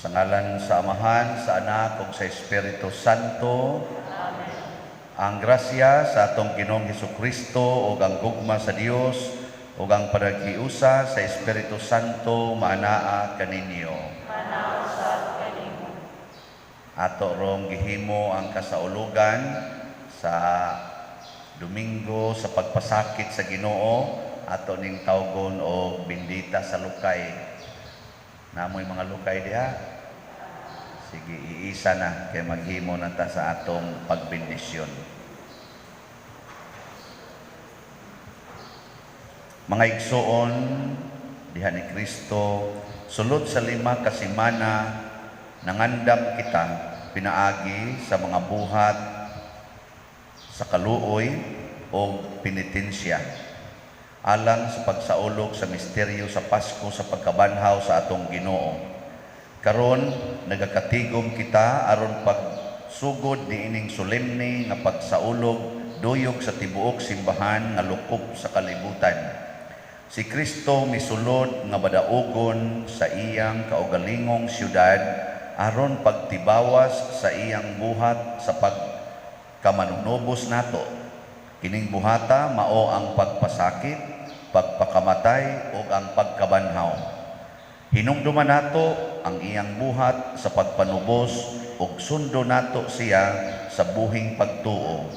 Sa ngalan sa Amahan, sa Anak, ug sa Espiritu Santo. Amen. Ang grasya sa atong Ginoong Hesukristo ug ang gugma sa Dios ug ang panaghiusa sa Espiritu Santo maanaa kaninyo. Manausap kanimo. Ato rong gihimo ang kasaulugan sa Domingo sa pagpasakit sa Ginoo, ato ning tawgon og bendita sa lukay. Namoy mga lukay diha. Sige, iisa na kay maghimo na ta sa atong pagbendisyon. Mga igsoon diha ni Kristo, sulod sa 5 ka semana nangandam kita pinaagi sa mga buhat sa kaluoy o penitensya alang sa pagsaulog sa misteryo sa Pasko sa pagkabanhaw sa atong Ginoo. Karon nagakatigom kita aron pagsugod niining solemne nga pagsaulog duyok sa tibuok simbahan nga lukop sa kalibutan. Si Kristo misulod nga badaugon sa iyang kaugalingong syudad aron pagtibawas sa iyang buhat sa pagkamanunobos nato. Kining buhata mao ang pagpasakit, pagpakamatay ug ang pagkabanhaw. Hinumduman nato ang iyang buhat sa pagpanubos ug sundo nato siya sa buhing pagtuo.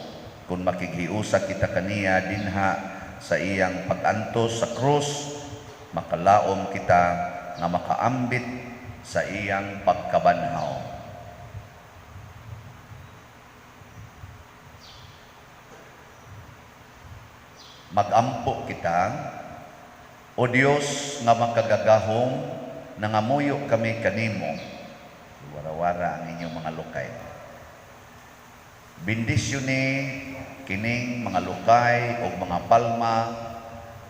Kung makighiusa kita kaniya dinha sa iyang pag-antos sa krus, makalaom kita nga makaambit sa iyang pagkabanhaw. Magampo kita, O Dios nga makagagahong, nangamuyo kami kanimo. Wara-wara ang inyong mga lukay. Bendisyon ni kining mga lukay o mga palma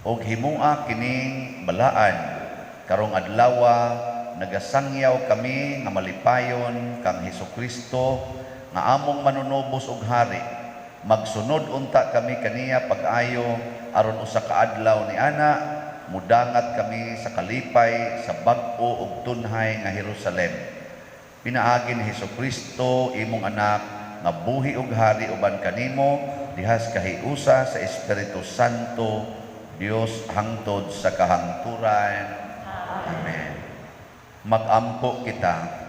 o himua kining balaan. Karong adlawa, nagasangyaw kami nga malipayon kang Hesukristo nga among manunobos og hari. Magsunod unta kami kaniya pag-ayo aron usa ka adlaw ni ana mudangat kami sa kalipay sa bag-o ug tunhay nga Jerusalem. Pinaagi ni Hesukristo imong anak nga buhi ug hari uban kanimo dihas kahiusa sa Espiritu Santo Dios hangtod sa kahangturan. Amen. Magampo kita.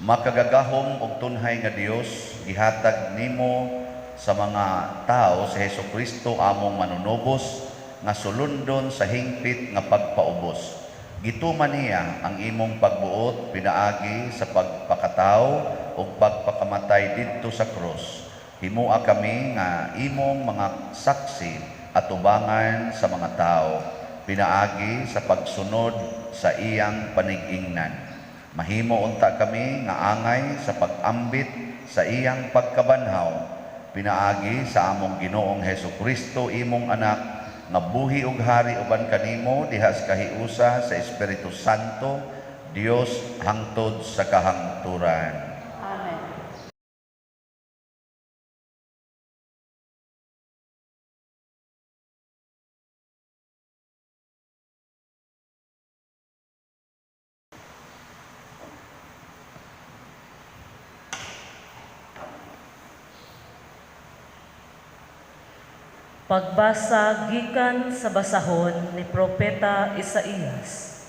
Makagagahom og tunhay nga Dios gihatag nimo sa mga tao si Hesukristo among manunobos nga sulundon sa hingpit nga pagpaubos. Gituman niya ang imong pagbuot pinaagi sa pagpakatao ug pagpakamatay didto sa krus. Himua kami nga imong mga saksi at ubangan sa mga tao pinaagi sa pagsunod sa iyang panig-ingnan. Mahimo unta kami nga angay sa pag-ambit sa iyang pagkabanhaw pinaagi sa among Ginoong Hesukristo imong anak nga buhi ug hari uban kanimo dihas kahiusa sa Espiritu Santo Dios hangtod sa kahangturan. Amen. Pagbasa gikan sa basahon ni Propeta Isaías.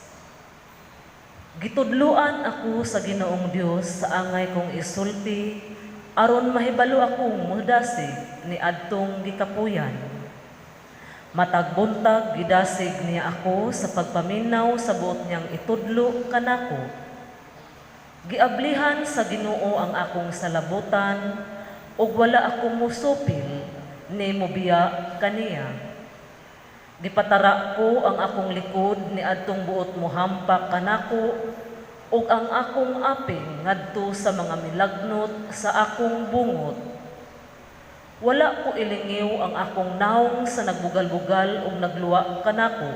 Gitudluan ako sa Ginoong Dios sa angay kong isulti aron mahibalo akong muhdasig ni adtong gikapuyan. Matag buntag gidasig niya ako sa pagpaminaw sa buot niyang itudlo kanako. Giablihan sa Ginoo ang akong salabutan ug wala akong musupil ni mobiya kaniya. Gipatara ko ang akong likod ni adtong buot mohampak kanako ug ang akong aping ngadto sa mga milagnot sa akong bungot. Wala ko ilingiw ang akong naong sa nagbugal-bugal ug nagluwa kanako.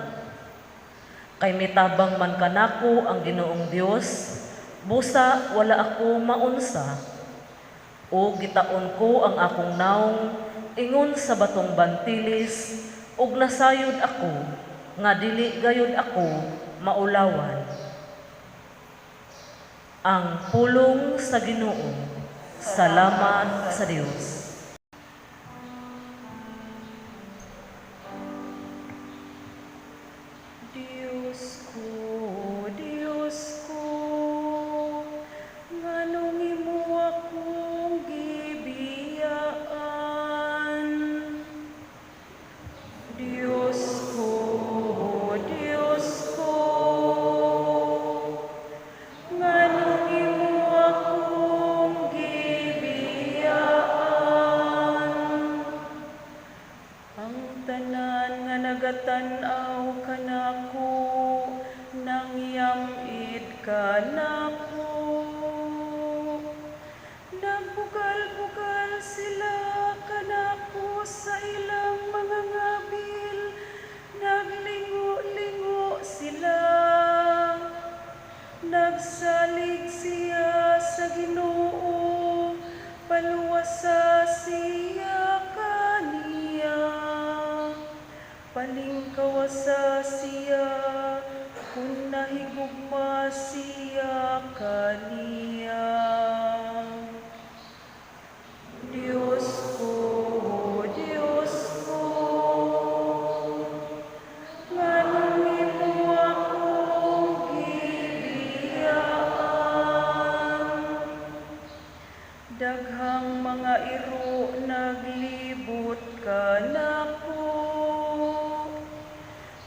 Kay mitabang man kanako ang Ginoong Dios, busa wala ako maunsa. O gitaon ko ang akong naong ingon sa batong bantilis ug nasayod ako nga dili gayud ako maulawan. ang pulong sa Ginoo. Salamat sa Dios. Diyos ko, nganong imo akong gibiyaan. Diyos ko, nganong imo akong gibiyaan. Ang tanan nga nagatan-aw kanako, nangyamid kanako. Nagbugal-bugal sila kanako sa ilang mga ngabil, naglingo-lingo sila. Nagsalig siya sa Ginoo, paluwasa siya kaniya. Palingkawasa siya, kung nahigugma siya kaniya. Diyos ko, nganong imo akong gibiyaan. Daghang mga iro naglibot kanako,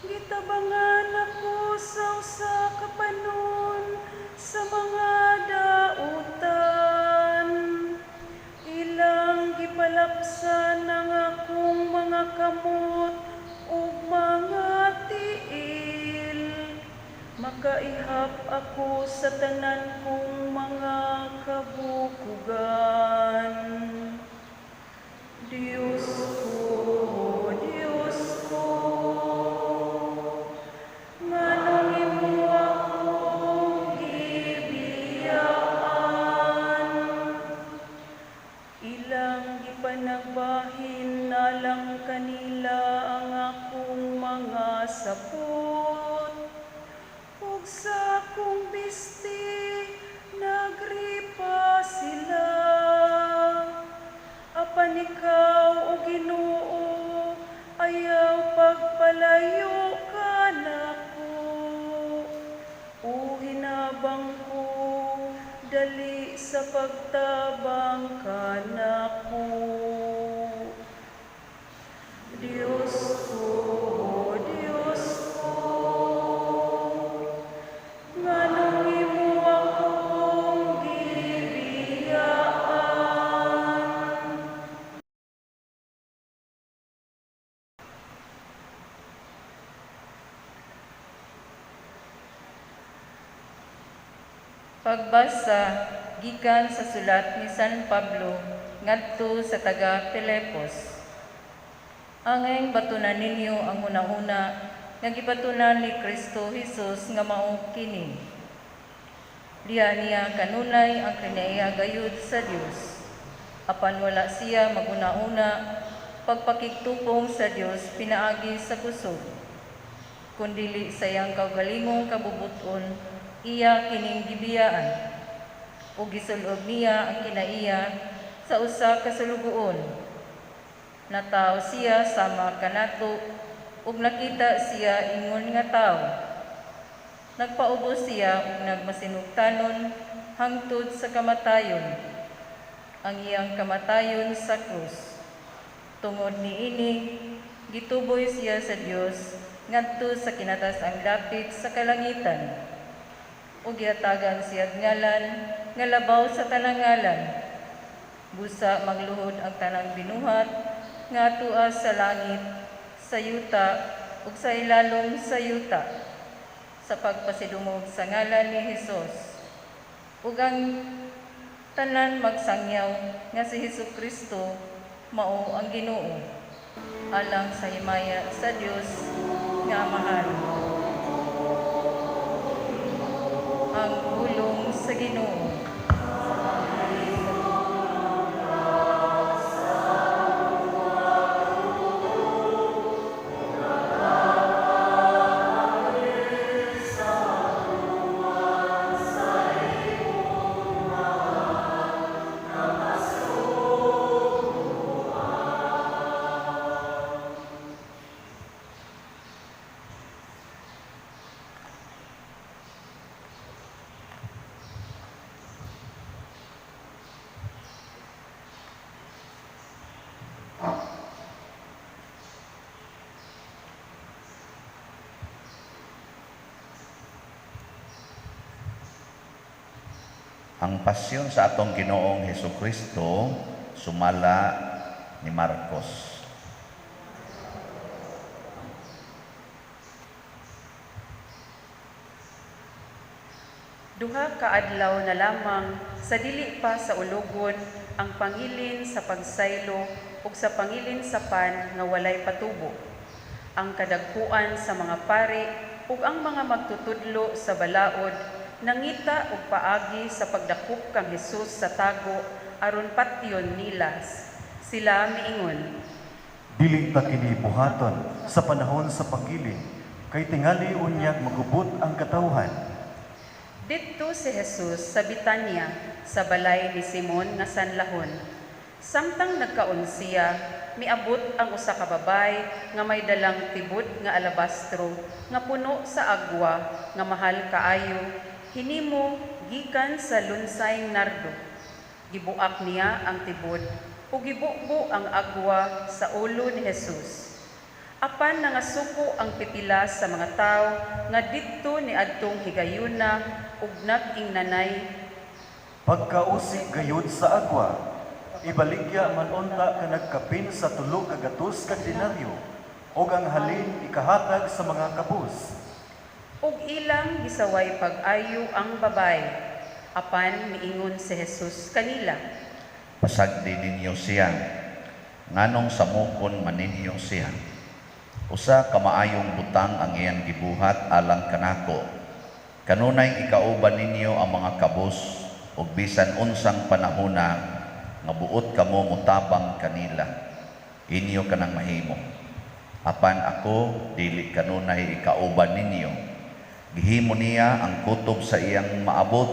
gitabangan ako sa usa ka panon sa mga dautan. Ilang gipalapsan ang akong mga kamot ug mga tiil. Makaihap ako sa tanan kong mga kabukugan. Diyos ko, nganong imo akong gibiyaan. Ilang gipanagbahin nalang kanila ang akong mga sapot, ug sa akong bisti nagripa sila. Apan ikaw, o Ginoo, ayaw pagpalayo kanako. O hinabang ko, dali sa pagtabang kanako. Diyos ko, nganong imo akong gibiyaan. Pagbasa gikan sa sulat ni San Pablo ngadto sa taga Filipos. Angay batunan ninyo ang una-una nga gibatunan ni Kristo Jesus nga mao kini. Diha niya kanunay ang kinaiya gayud sa Dios. Apan wala siya maguna-una pagpakigtupong sa Dios pinaagi sa kusog. Kundili sa iyang kaugalingong kabubuton, iya kining gibiyaan. Ug gisul-ob niya ang kinaiya sa usa ka sulugoon. Natawo siya sama kanato ug nakita siya ingon nga tawo. Nagpaubos siya ug nagmasinugtanon hangtod sa kamatayon. Ang iyang kamatayon sa krus. Tungod niini, gituboy siya sa Dios ngadto sa kinatas-ang dapit sa kalangitan. Ug giatagan siya ngalan nga labaw sa tanang ngalan. Busa magluhod ang tanang binuhat nga tuas sa langit, sa yuta, ug sa ilalom sa yuta, sa pagpasidungog sa ngalan ni Hesus. Ug ang tanan magsangyaw nga si Hesukristo mao ang Ginoo, alang sa himaya sa Dios nga Amahan. Ang pulong sa Ginoo. Ang pasyon sa atong Ginoong Hesukristo sumala ni Marcos. Duha ka adlaw na lamang sa dili pa sa ulogon ang pangilin sa pagsaylo ug sa pangilin sa pan nga walay patubo. Ang kadagkuan sa mga pari ug ang mga magtutudlo sa balaod nangita og paagi sa pagdakop kang Hesus sa tago aron patyon nilas. Sila miingon, Dili ta kini buhaton sa panahon sa pangilin, kay tingali unyag magubot ang katawhan. didto si Hesus sa Betania sa balay ni Simon nga sanlahon. Samtang nagkaon siya, miabot ang usa ka babay nga may dalang tibod nga alabastro nga puno sa agwa nga mahal kaayo, hinimo gikan sa lunsayng nardo. Gibuak niya ang tibod ug gibubo ang agwa sa ulo ni Hesus. Apan nangasuko ang pipila sa mga tao nga didto ni adtong higayuna ug nag-ing nanay, Pagkausig gayud sa agwa, ibaligya man unta ka nagkapin sa 3 ka gatos ka denaryo, ug ang halin ikahatag sa mga kabus. ug ilang gisaway pag-ayo ang babay. Apan miingon si Hesus kanila, Pasagdi ninyo siya, nganong samukon man ninyo siya. Usa ka maayong butang ang iyang gibuhat alang kanako. Kanunay ikauban ninyo ang mga kabus ug bisan unsang panahona nga buot kamo mutabang kanila. Inyo kanang mahimo. Apan ako dili kanunay ikauban ninyo. Gihimo niya ang kutob sa iyang maabot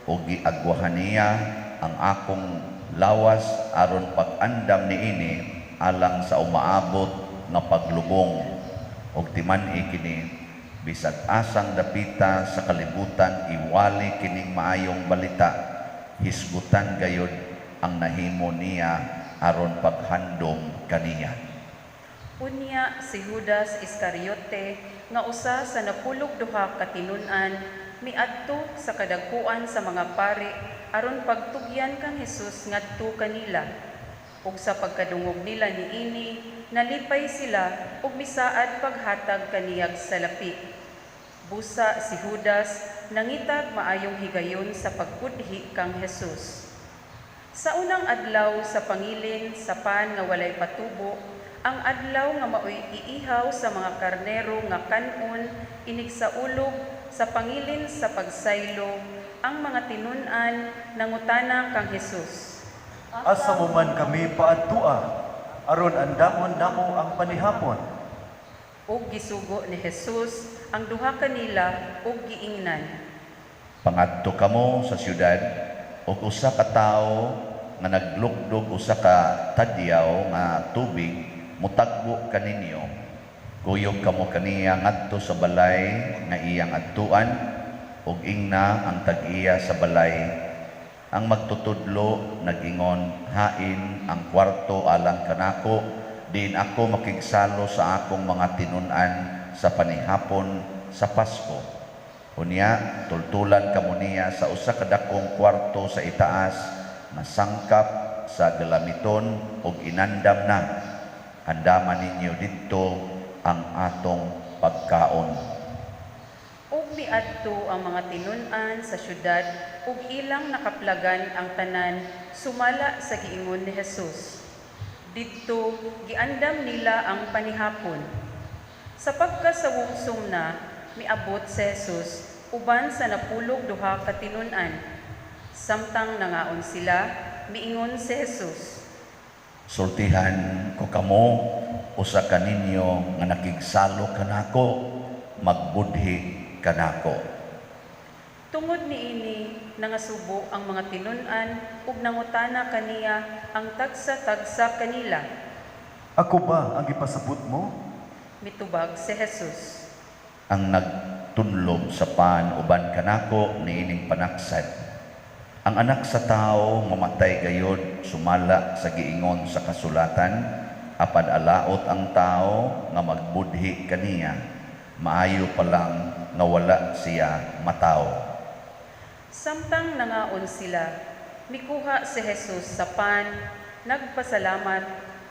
ug giagwahan niya ang akong lawas aron pag-andam niini alang sa umaabot nga paglubong ug timan-i kini bisag asang dapita sa kalibutan iwali kining maayong balita hisgutan gayud ang nahimo niya aron paghandom kaniya. unya si Judas Iscariote nga usa sa 12 ka tinun-an miadto sa kadagkuan sa mga pari aron pagtugyan kang Hesus ngadto kanila. Ug sa pagkadungog nila niini, nalipay sila ug misaad paghatag kaniyag sa lapi. Busa si Judas nangitag maayong higayon sa pagkudhi kang Hesus. Sa unang adlaw sa pangilin sa pan nga walay patubo, ang adlaw nga maoy iihaw sa mga karnero nga kanon inig sa ulog sa pangilin sa pagsaylo, ang mga tinun-an nangutana kang Hesus, Asa mo man kami paadtua, aron andamon namo ang panihapon. ug gisugo ni Hesus ang duha kanila ug giingnan. Pangadto kamo sa syudad ug usa ka tawo nga naglugdog usa ka tadyaw nga tubig mutagbo kaninyo. Kuyog kamo kaniya ngadto sa balay nga iyang adtuan ug ingna ang tag-iya sa balay. Ang magtutudlo nagingon, hain ang kwarto alang kanako, din ako makigsalo sa akong mga tinun-an sa panihapon sa Pasko. Unya, tultulan kamo niya sa usa ka dakong kwarto sa itaas na sangkap sa galamiton ug inandam na. Andaman ninyo didto ang atong pagkaon. Ug miadto ang mga tinun-an sa syudad ug ilang nakaplagan ang tanan sumala sa giingon ni Hesus. Didto giandam nila ang panihapon. Sa pagkasawungsong na miabot si Hesus uban sa 12 ka tinun-an. Samtang nangaon sila, miingon si Hesus, Sultihan ko kamo, usa ka ninyo nga nakigsalo kanako, magbudhi kanako. tungod niini nangasubo ang mga tinun-an ug nangutana kaniya ang tagsa-tagsa kanila. Ako ba ang ipasabot mo? Mitubag si Hesus, Ang nagtunlob sa pan uban kanako niining panaksad. Ang anak sa tao mamatay gayod sumala sa giingon sa kasulatan, apan alaot ang tao nga magbudhi kaniya, maayo pa lang nga wala siya mataw. Samtang nangaon sila, mikuha si Jesus sa pan, nagpasalamat,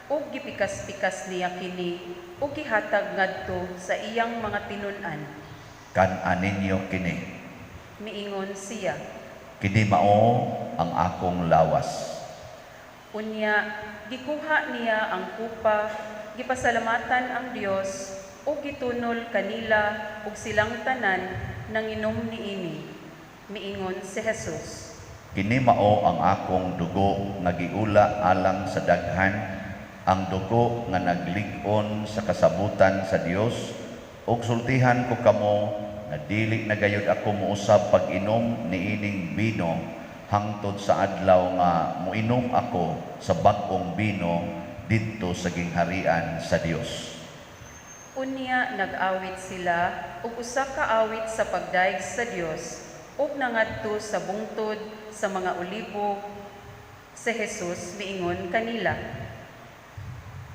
ug gipikas-pikas niya kini, ug gihatag ngadto sa iyang mga tinun-an. Kan-an ninyo kini. Miingon siya. Kini mao ang akong lawas. Unya, gikuha niya ang kupa, gipasalamatan ang Dios, ug gitunol kanila ug silang tanan nanginom niini. Miingon si Jesus. Kini mao ang akong dugo nga giula alang sa daghan, ang dugo nga naglig-on sa kasabutan sa Dios, ug sultihan ko kamo nga dili na gayud ako muusab pag-inom niining bino hangtod sa adlaw nga muinom ako sa bag-ong bino didto sa gingharian sa Dios. Unya, nag-awit sila ug usa ka awit sa pagdaig sa Dios, ug nangadto sa bungtod sa mga olibo. Si Jesus miingon kanila.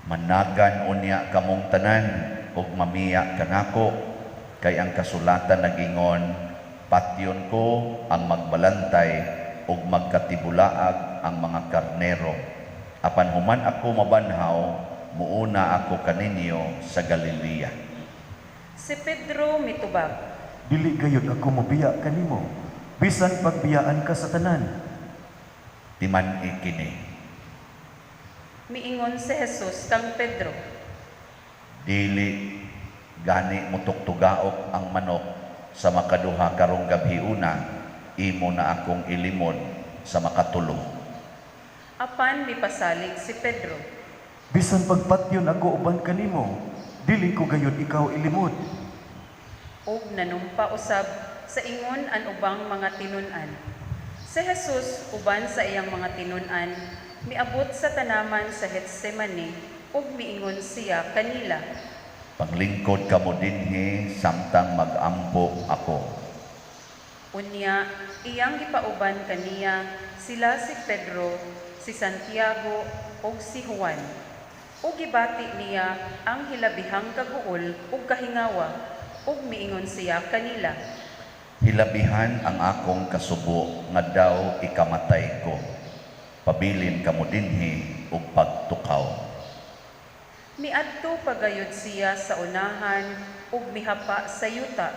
Managan unya kamong tanan ug mamiya kanako, kay ang kasulatan nagingon, patyon ko ang magbalantay ug magkatibulaag ang mga karnero. Apan human ako mabanhaw, muuna ako kaninyo sa Galilea. Si Pedro mitubag. Dili gayud ako mobiya kanimo, bisan pagbiyaan ka sa tanan. Timan kini. Miingon si Jesus kang Pedro. Dili gani mutugtugaok ang manok sa makaduha karong gabhiuna, imo na akong ilimod sa makatulo. Apan mipasalig si Pedro. Bisan pagpatyon ako uban kanimo, dili ko gayud ikaw ilimod. Ug nanumpa usab sa ingon an ubang mga tinun-an. Si Jesus uban sa iyang mga tinun-an miabot sa tanaman sa Getsemani ug miingon siya kanila. Paglingkod kamo dinhi samtang magampo ako. Unya, iyang gipauban kaniya sila si Pedro, si Santiago ug si Juan. Ug gibati niya ang hilabihang kaguol ug kahingawa ug miingon siya kanila. Hilabihan ang akong kasubo nga daw ikamatay ko. Pabilin kamo dinhi ug pagtukaw. Miadto pagayod siya sa unahan ug mihapa sa yuta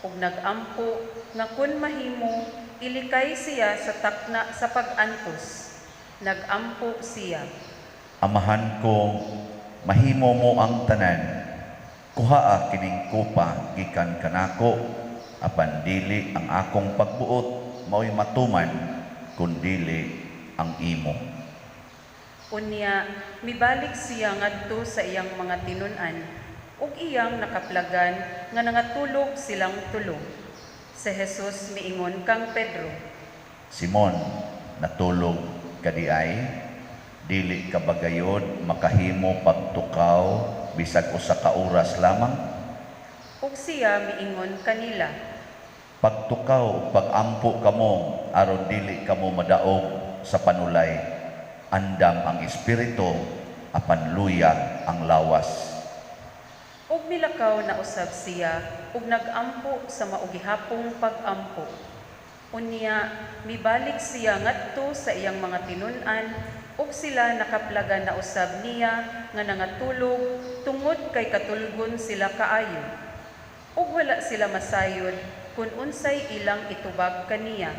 ug nagampo nga kun mahimo ilikay siya sa takna sa pag-antos. Nagampo siya. Amahan ko, mahimo mo ang tanan. Kuhaa kining kupa gikan kanako, apan dili ang akong pagbuot mao'y matuman kundili ang imo. Unya, mibalik siya ngadto sa iyang mga tinun-an ug iyang nakaplagan nga nangatulog silang tulo. Si Jesus miingon kang Pedro. Simon, natulog ka di ay? Dili ka bagayod makahimo pagtukaw bisag usa ka oras lamang? Ug siya miingon kanila. Pagtukaw ug pagampo kamo aron dili kamo madaog sa panulay. Andam ang espiritu, apan luya ang lawas. Ug milakaw na usab siya ug nagampo sa maugihapong pag-ampo. Unya, mibalik siya ngadto sa iyang mga tinun-an ug sila nakaplaga na usab niya nga nangatulog tungod kay katulgon sila kaayo. Ug wala sila masayod kun unsay ilang itubag kaniya.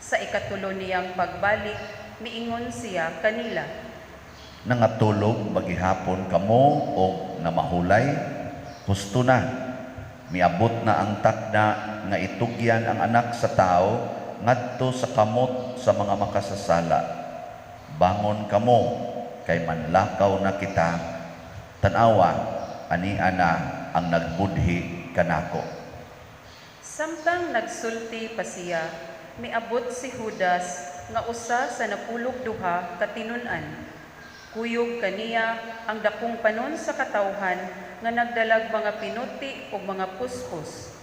Sa ikatulo niyang pagbalik, miingon siya kanila. Nangatulog bagihapon kamo o namahulay? Husto na, miabot na ang takda nga itugyan ang anak sa tao ngadto sa kamot sa mga makasasala. Bangon kamo, kay manlakaw na kita. Tanawa, ania na ang nagbudhi kanako. Samtang nagsulti pa siya, miabot si Judas nga usa sa napulog duha ka tinun-an. Kuyog kaniya ang dakong panon sa katawhan nga nagdalag mga pinuti ug mga puspos.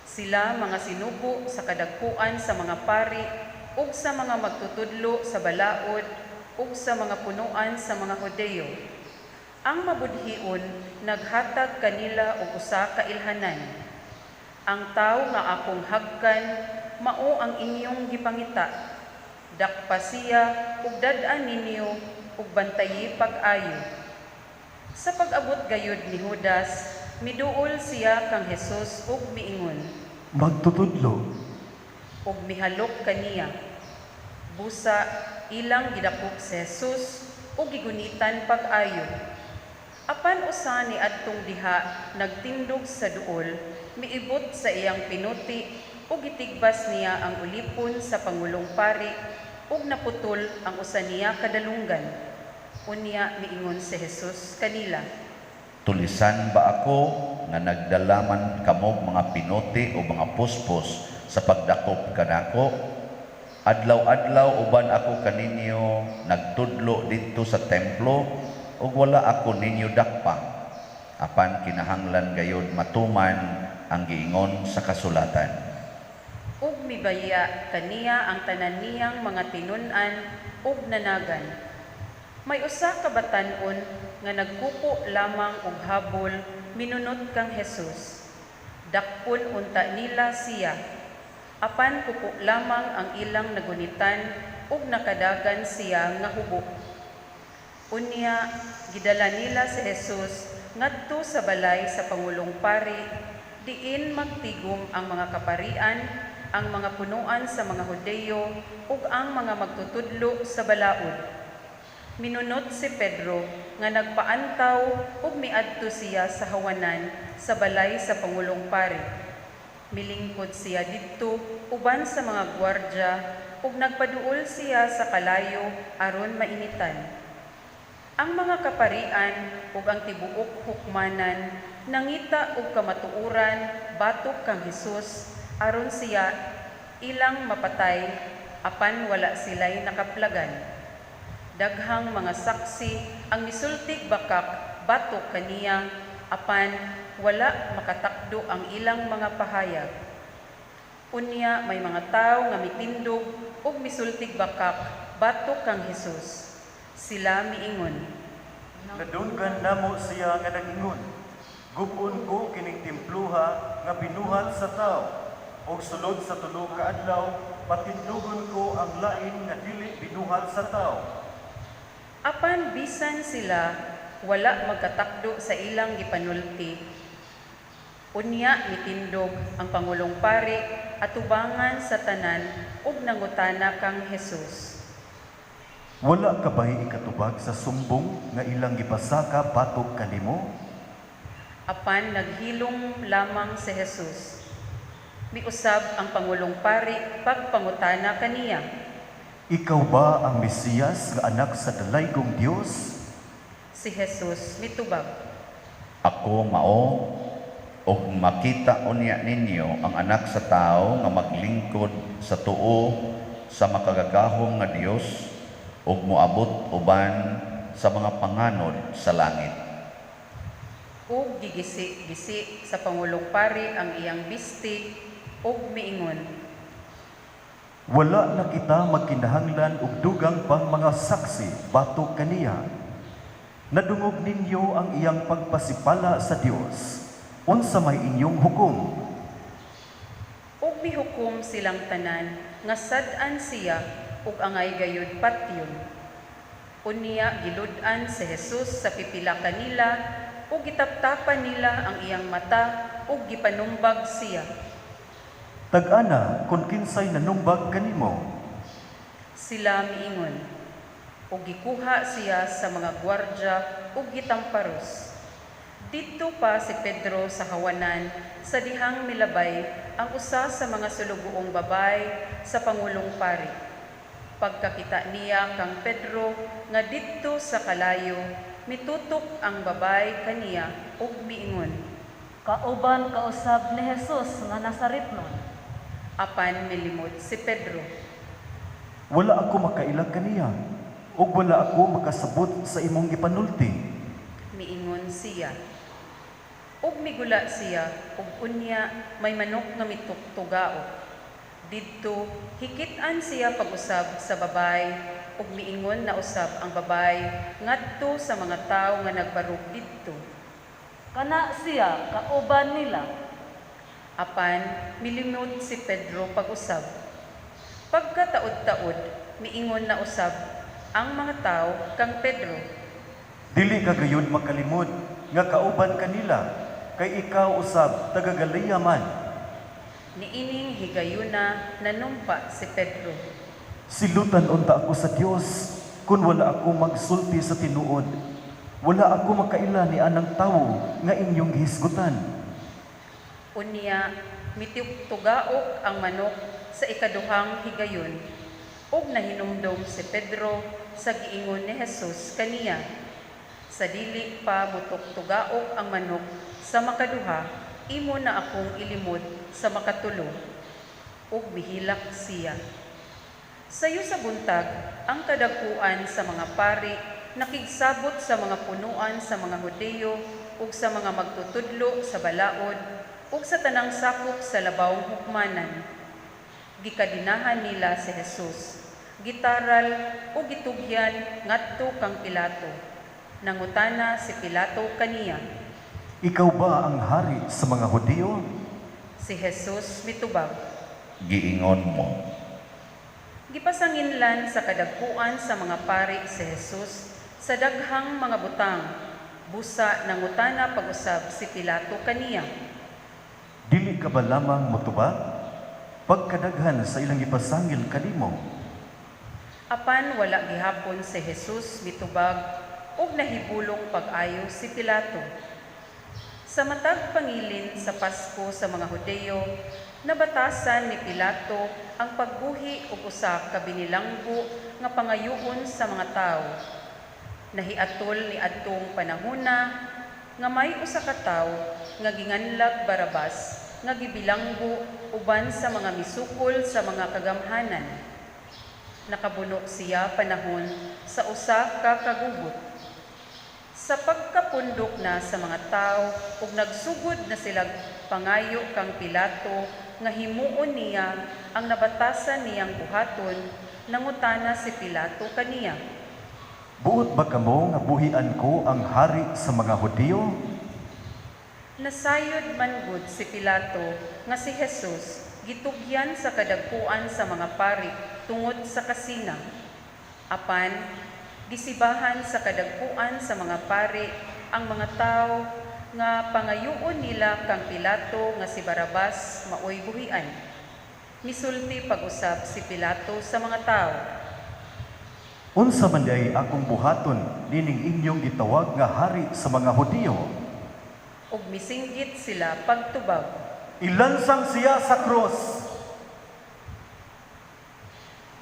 Sila mga sinugo sa kadagkuan sa mga pari ug sa mga magtutudlo sa balaod ug sa mga punuan sa mga Hudeyo. Ang mabudhion naghatag kanila og usa ka ilhanan. Ang tawo nga akong hagkan mao ang inyong gipangita. Dakpa siya ug dad-an ninyo ug bantayi pag-ayo. Sa pag-abot gayud ni Judas, miduol siya kang Hesus ug miingon, Magtutudlo. ug mihalok kaniya. Busa ilang gidakop si Jesus ug gigunitan pag-ayo. Apan usa ni adtong diha nagtindog sa duol, miibot sa iyang pinuti ug gitigbas niya ang ulipon sa pangulong pari ug naputol ang usa niya kadalunggan. Unya miingon si Jesus kanila, Tulisan ba ako nga nagdalaman kamog mga pinuti o mga puspos sa pagdakop kanako? Adlaw-adlaw uban ako kaninyo nagtudlo didto sa templo ug wala ako ninyo dakpa. Apan kinahanglan gayud matuman ang giingon sa kasulatan. ug mibaya kaniya ang tanan niyang mga tinun-an ug nanagan. May usa ka batan-on nga nagkuko lamang og habol minunot kang Jesus. Dakpon unta nila siya. Apan kuko lamang ang ilang nagunitan ug nakadagan siya nga hubok. Unya gidala nila si Jesus ngadto sa balay sa pangulong pari diin magtigom ang mga kaparian, ang mga punuan sa mga Hudeyo ug ang mga magtutudlo sa balaod. Minunot si Pedro nga nagpaantaw ug miadto siya sa hawanan sa balay sa pangulong pari. Milingkod siya didto uban sa mga gwardya ug nagpaduol siya sa kalayo aron mainitan. Ang mga kaparian ug ang tibuok hukmanan nangita og kamatuoran batok kang Hesus aron siya ilang mapatay apan wala sila'y nakaplagan. Daghang mga saksi ang misultig bakak batok kaniya apan wala makatakdo ang ilang mga pahayag. Unya may mga tawo nga mitindog ug misultig bakak batok kang Hesus. Sila miingon, Nadunggan namo siya nga nagingon, Gubon ko kining templuha nga binuhat sa tao, og sulod sa tulo ka adlaw, patindugon ko ang lain nga dili binuhat sa tao. apan bisan sila wala magkatakdo sa ilang gipanulti. Unya mitindog ang pangulong pari atubangan sa tanan ug nangutana kang Hesus. Wala ka ba'y ikatubag sa sumbong nga ilang gipasaka batok kanimo? Apan naghilom lamang si Jesus. Miusab ang pangulong pari pagpangutana kaniya. Ikaw ba ang Mesiyas nga anak sa dalaygong Dios? Si Jesus mitubag, Ako mao, ug makita unya ninyo ang anak sa tao nga maglingkod sa tuo sa makagagahom nga Dios ug moabot uban sa mga panganod sa langit. ug gigisi-gisi sa pangulong pari ang iyang bisti ug miingon, Wala na kita magkinahanglan og dugang pang mga saksi batok kaniya. Nadungog ninyo ang iyang pagpasipala sa Dios. Unsa may inyong hukom? ug mihukom silang tanan nga sad-an siya ug angay gayud patyon. Unya gilud-an si Jesus sa pipila kanila ug gitaptapan nila ang iyang mata ug gipanumbag siya. Tag-ana kung kinsay nanumbag kanimo. Sila miingon, ug gikuha siya sa mga gwardya ug gitamparos. Didto pa si Pedro sa hawanan sa dihang milabay ang usa sa mga sulugoong babay sa pangulong pari. Pagkakita niya kang Pedro nga didto sa kalayo, mitutok ang babay kaniya ug miingon. Kauban kausab ni Jesus nga Nazaretnon. Apan milimod si Pedro. Wala ako makailag kaniya, ug wala ako makasabot sa imong gipanulti. Miingon siya. Ug migula siya, ug unya may manok nga mituktugao. Didto hikit-an siya pag-usab sa babay, ug miingon na usab ang babay ngadto sa mga tawo nga nagbarog didto. Kana siya kauban nila. Apan milimod si Pedro pag-usab. Pagkataod-taod, miingon na usab ang mga tao kang Pedro. Dili ka gayud makalimod nga kauban kanila kay ikaw usab taga Galilea man. Niining higayuna nanumpa si Pedro. Silutan unta ako sa Dios kun wala ako magsulti sa tinuod. Wala ako makaila ni anang tawo nga inyong hisgutan. Unya, mitugtugaok ang manok sa ikaduhang higayon, ug nahinumdom si Pedro sa giingon ni Jesus kaniya. Sa dili pa mutugtugaok ang manok sa makaduha, imo na akong ilimod sa makatulo, ug mihilak siya. Sayo sa buntag, ang kadakuan sa mga pari nakigsabot sa mga punuan sa mga Hudeyo ug sa mga magtutudlo sa balaod ug sa tanang sakop sa labawong hukmanan. Gikadinahan nila si Jesus, gitaral ug gitugyan ngadto kang Pilato. Nangutana si Pilato kaniya. Ikaw ba ang hari sa mga Hudiyo? Si Jesus mitubag. Giingon mo. Gipasanginlan sa kadagkuan sa mga pari si Jesus sa daghang mga butang. Busa nangutana pag-usab si Pilato kaniya. Dili ka ba lamang motubag? Pagkadaghan sa ilang ipasangil kanimo. Apan wala gihapon si Jesus mitubag ug nahibulong pag-ayo si Pilato. Sa matag pangilin sa Pasko sa mga Hudeyo, nabatasan ni Pilato ang pagbuhi ug usa ka binilanggo nga pangayuon sa mga tawo. Nahiatol ni adtong panahona nga may usa ka tawo nga ginganlag Barabas nga gibilanggo uban sa mga misukol sa mga kagamhanan. Nakabunok siya panahon sa usa ka kagugot. Sa pagkapundok na sa mga tao ug nagsugod na sila pangayo kang Pilato nga himuon niya ang nabatasan niyang buhaton, nangutana si Pilato kaniya. Buot ba kamo nga buhian ko ang hari sa mga Hudiyo? Nasayod man gud si Pilato nga si Jesus gitugyan sa kadagkuan sa mga pari tungod sa kasina. Apan gisibahan sa kadagkuan sa mga pari ang mga tao nga pangayuon nila kang Pilato nga si Barabas maoy buhian. Misulti pag-usab si Pilato sa mga tao. Unsa man day akong buhaton nining inyong gitawag nga hari sa mga Hudiyo? Ug misinggit sila pagtubag. Ilansang siya sa krus.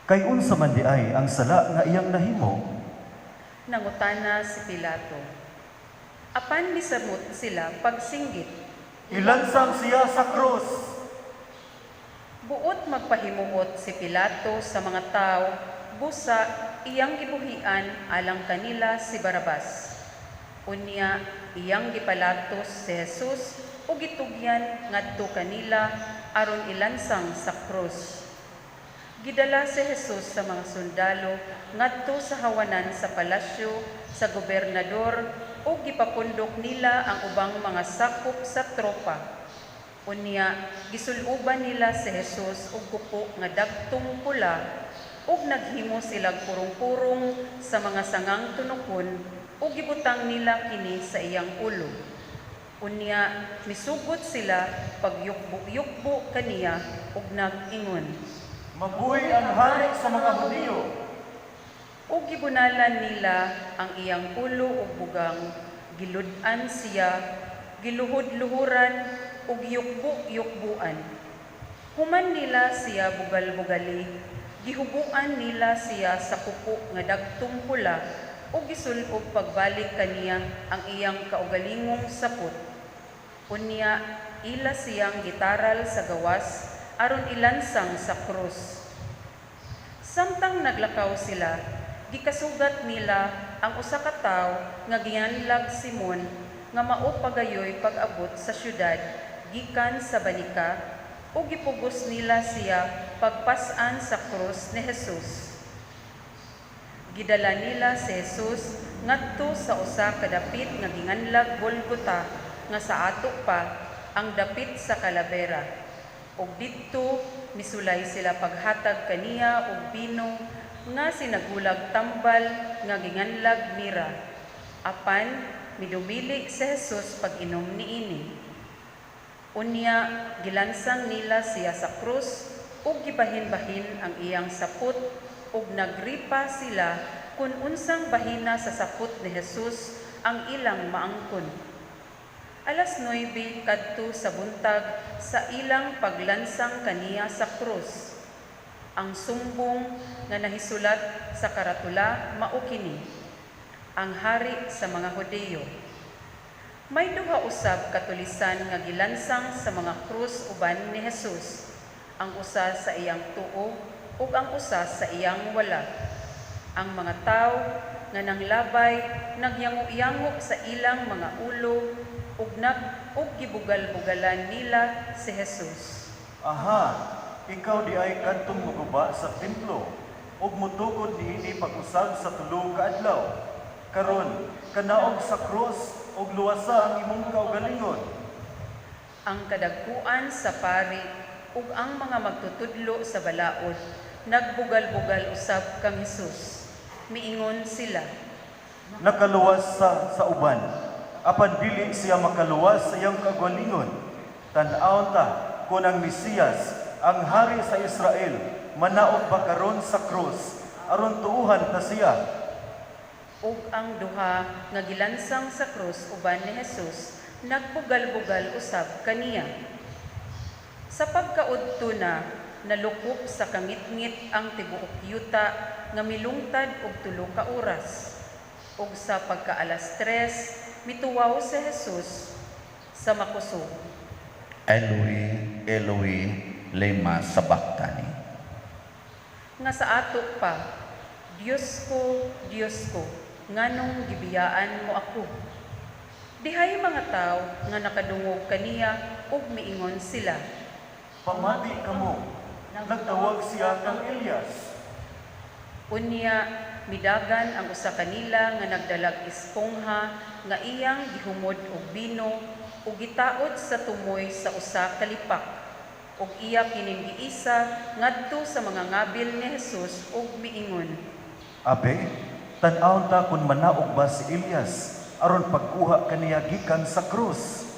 Kay unsa man di ay ang sala nga iyang nahimo? Nangutana si Pilato. Apan misamot sila pagsinggit. Ilansang siya sa krus. Buot magpahimuot si Pilato sa mga tao, busa iyang gibuhian alang kanila si Barabas. Unya iyang gipalatos si Jesus ug gitugyan ngadto kanila aron ilansang sa krus. Gidala si Jesus sa mga sundalo ngadto sa hawanan sa palasyo sa gobernador ug gipapundok nila ang ubang mga sakop sa tropa. Unya gisuluban nila si Jesus og kupo nga dagtong pula ug naghimo silang purong-purong sa mga sangang tunokon ug gibutang nila kini sa iyang ulo. Unya misugod sila pagyukbo-yukbo kaniya ug nag-ingon. Mabuhi ang hari sa mga Hudiyo. Ug gibunalan nila ang iyang ulo ug bugang, gilud-an siya, giluhod-luhuran ug yukbo-yukbuan. Human nila siya bugal-bugali, gihubuan nila siya sa kupo nga dagtong pula ug gisul-ob pagbalik kaniya ang iyang kaugalingong sapot. Unya ila siyang gitaral sa gawas aron ilansang sa krus. Samtang naglakaw sila, gikasugat nila ang usa ka tawo nga gianlag Simon nga mao pagayoy pag-abot sa syudad gikan sa banika ug gipugos nila siya pagpas-an sa krus ni Jesus. Gidala nila si Jesus ngadto sa usa ka dapit nga ginganlag Golgota nga sa ato pa ang dapit sa kalabera. Ug didto misulay sila paghatag kaniya og bino nga sinagulag tambal nga ginganlag mira. Apan midumili si Jesus pag-inom niini. Unya gilansang nila siya sa krus ug gibahin-bahin ang iyang sapot ug nagripa sila kung unsang bahina sa sapot ni Jesus ang ilang maangkon. Alas 9 kadto sa buntag sa ilang paglansang kaniya sa krus. Ang sumbong nga nahisulat sa karatula mao kini: ang hari sa mga Hudiyo. May duha usab katulisan nga gilansang sa mga krus uban ni Jesus, ang usa sa iyang tuo ug ang usa sa iyang wala. Ang mga tawo nga nanglabay nagyango-yango sa ilang mga ulo ug gibugal-bugalan nila si Jesus. Aha, ikaw di ay kantong muguba sa templo, ug mutukod niini pag-usab sa tulo ka adlaw. Karon, kanaog sa krus, ug luwasa ang imong kaugalingon. Ang kadagkuan sa pari ug ang mga magtutudlo sa balaod nagbugal-bugal usab kang Jesus. Miingon sila, Nakaluwas sa uban, apan dili siya makaluwas sa iyang kaugalingon. Tan-aw ta kung ang Mesiyas, ang hari sa Israel, manaog pa karon sa krus, aron tuuhan ta siya. ug ang duha nga gilansang sa krus uban ni Jesus nagbugal-bugal usab kaniya. Sa pagkaudto na, nalukop sa kangitngit ang tibuok yuta nga milungtad og 3 ka oras. Ug sa pagkaalas 3, mituwaw si Jesus sa makusog. Eloi, Eloi, lema sabachthani. Nga sa ato pa, Diyos ko, nganong gibiyaan mo ako? Dihay mga tao nga nakadungog kaniya ug miingon sila, Pamati kamo, nagtawag siya kang Elias. unya midagan ang usa kanila nga nagdalag espongha nga iyang gihumod og bino ug gitaod sa tumoy sa usa ka lipak. Ug iya kining giisa ngadto sa mga ngabil ni Jesus ug miingon, Abe, tan-aw ta kung manaog ba si Elias, aron pagkuha kaniya gikan sa krus.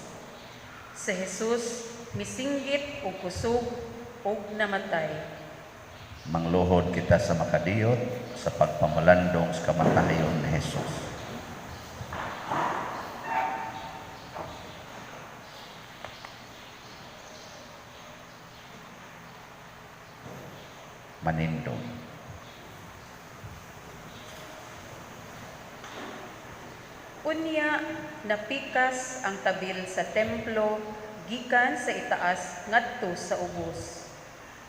si Jesus misinggit ug kusog ug namatay. Mangluhod kita sa makadiyot sa pagpamalandong sa kamatayon ni Jesus. Manindong. Unya napikas ang tabil sa templo gikan sa itaas ngadto sa ubos.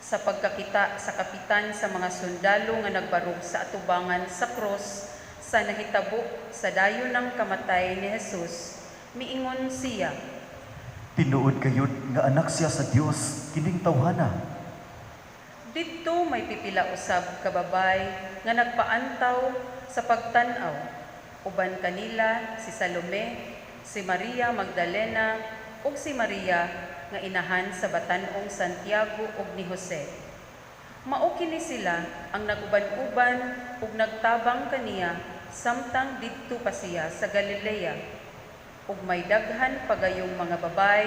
Sa pagkakita sa kapitan sa mga sundalo nga nagbarog sa atubangan sa krus sa nahitabo sa dayon ng kamatay ni Jesus, miingon siya, Tinuod kayod nga anak siya sa Dios, kining tawhana. didto may pipila usab ka babay nga nagpaantaw sa pagtan-aw. Uban kanila si Salome, si Maria Magdalena ug si Maria nga inahan sa batan-ong Santiago ug ni Jose. Mao kini sila ang naguban-uban ug nagtabang kaniya samtang didto pa siya sa Galilea. Ug may daghan pagayong mga babay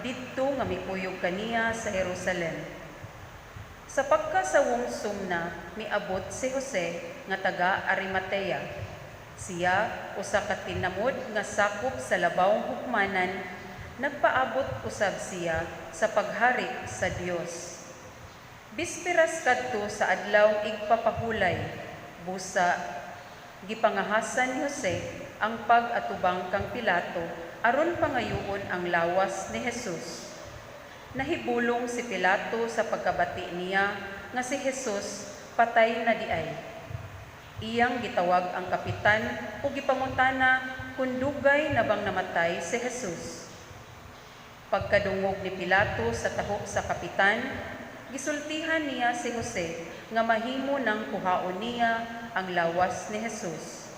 didto nga mikuyog kaniya sa Jerusalem. Sa pagkasawong sumna, miabot si Jose nga taga Arimatea. Siya, usa ka tinamod nga sakop sa labawong hukmanan, nagpaabot usab siya sa paghari sa Dios. Bisperas kadto sa adlaw igpapahulay, busa gipangahasan ni Jose ang pag-atubang kang Pilato aron pangayoon ang lawas ni Jesus. Nahibulong si Pilato sa pagkabati niya nga si Jesus patay na diay. Iyang gitawag ang kapitan ug gipangutana kung dugay na bang namatay si Jesus. Pagkadungog ni Pilato sa taho sa kapitan, gisultihan niya si Jose nga mahimo nang kuhaon niya ang lawas ni Jesus.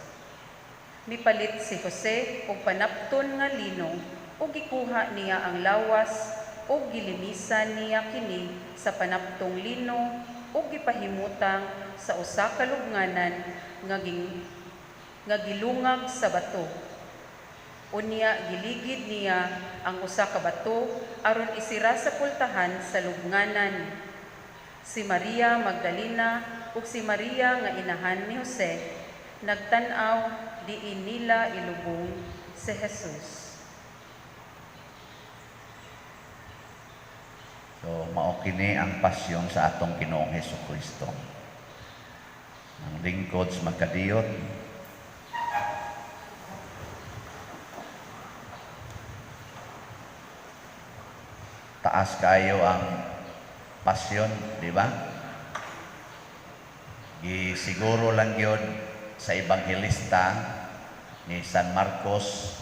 Mipalit si Jose og panapton nga lino ug gikuha niya ang lawas ug gilinisan niya kini sa panaptong lino ug gipahimutang sa usa ka lubnganan nga gilungag sa bato. Unya giligid niya ang usa ka bato aron isira sa pultahan sa lubnganan. Si Maria Magdalena ug si Maria nga inahan ni Jose nagtan-aw diin nila ilubong si Jesus. So, mao kini ang pasyon sa atong Ginoong Hesukristo. Ang lingkod sa magkadiyot, taas kayo ang pasyon, di ba? Gisiguro lang yun sa ebanghelista ni San Marcos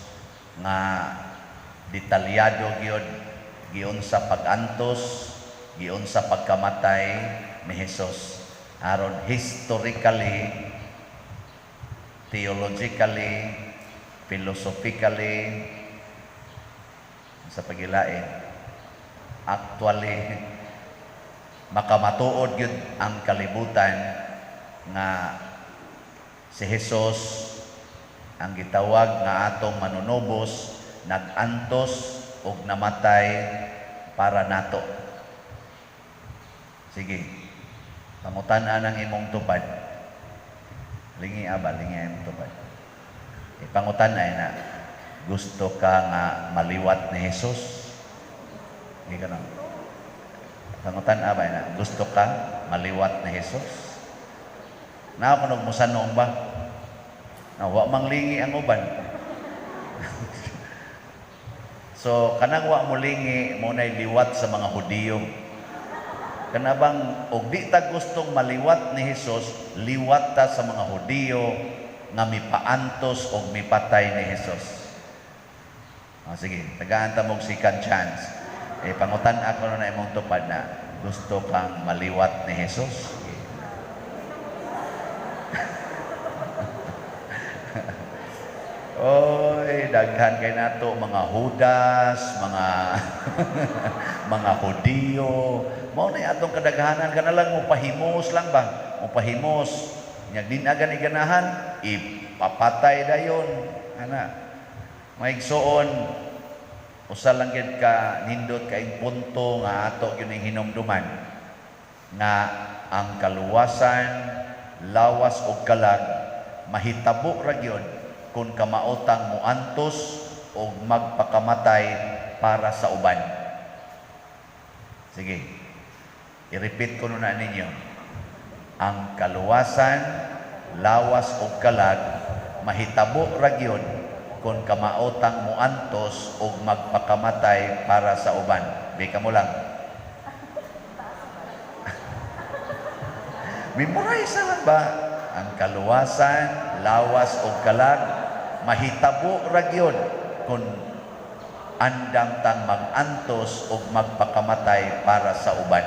nga detalyado gyud giun sa pag-antos, giun sa pagkamatay ni Hesus. Aron historically, theologically, philosophically, sa pagilain, actually, makamatuod yun ang kalibutan nga si Hesus ang gitawag nga atong manunubos, nag-antos ug namatay para nato. Sige, pangutan-an ang imong tupad. Lingi aba, lingi ang imong tupad. Pangutan-an na, gusto ka nga maliwat ni Hesus? Hindi ka na. Pangutan-an ba na, gusto ka maliwat ni Hesus? Nakakunog mo sa noong ba? Na wa manglingi ang uban. So, kanang wa mulingi mo na'y liwat sa mga Hudiyo. Kanabang, og di ta gustong maliwat ni Hesus, liwat ta sa mga Hudiyo nga mipaantos o mipatay ni Hesus. Sige, tagaan ta mong second chance. Pangutan ako na imong tupad na gusto kang maliwat ni Hesus. Oy, daghan kay nato mga Judas, mga mga Hudiyo. Mao na atong kadaghanan kana lang mo pahimos lang ba? Mo pahimos. Nya din agan iganahan, ipapatay dayon. Ana. Maigsoon usa lang gid ka nindot kay punto nga ato gyud ning hinumduman nga ang kaluwasan, lawas ug kalag mahitabo ra gyud kung kamaotang muantos o magpakamatay para sa uban. Sige, i-repeat ko na ninyo. Ang kaluwasan, lawas o kalag, mahitabo ra gyud kung kamaotang muantos o magpakamatay para sa uban. Bika mo lang. Memorize lang ba? Ang kaluwasan, lawas o kalag, mahitabo ra gyud kung andam tang mag-antos o magpakamatay para sa uban.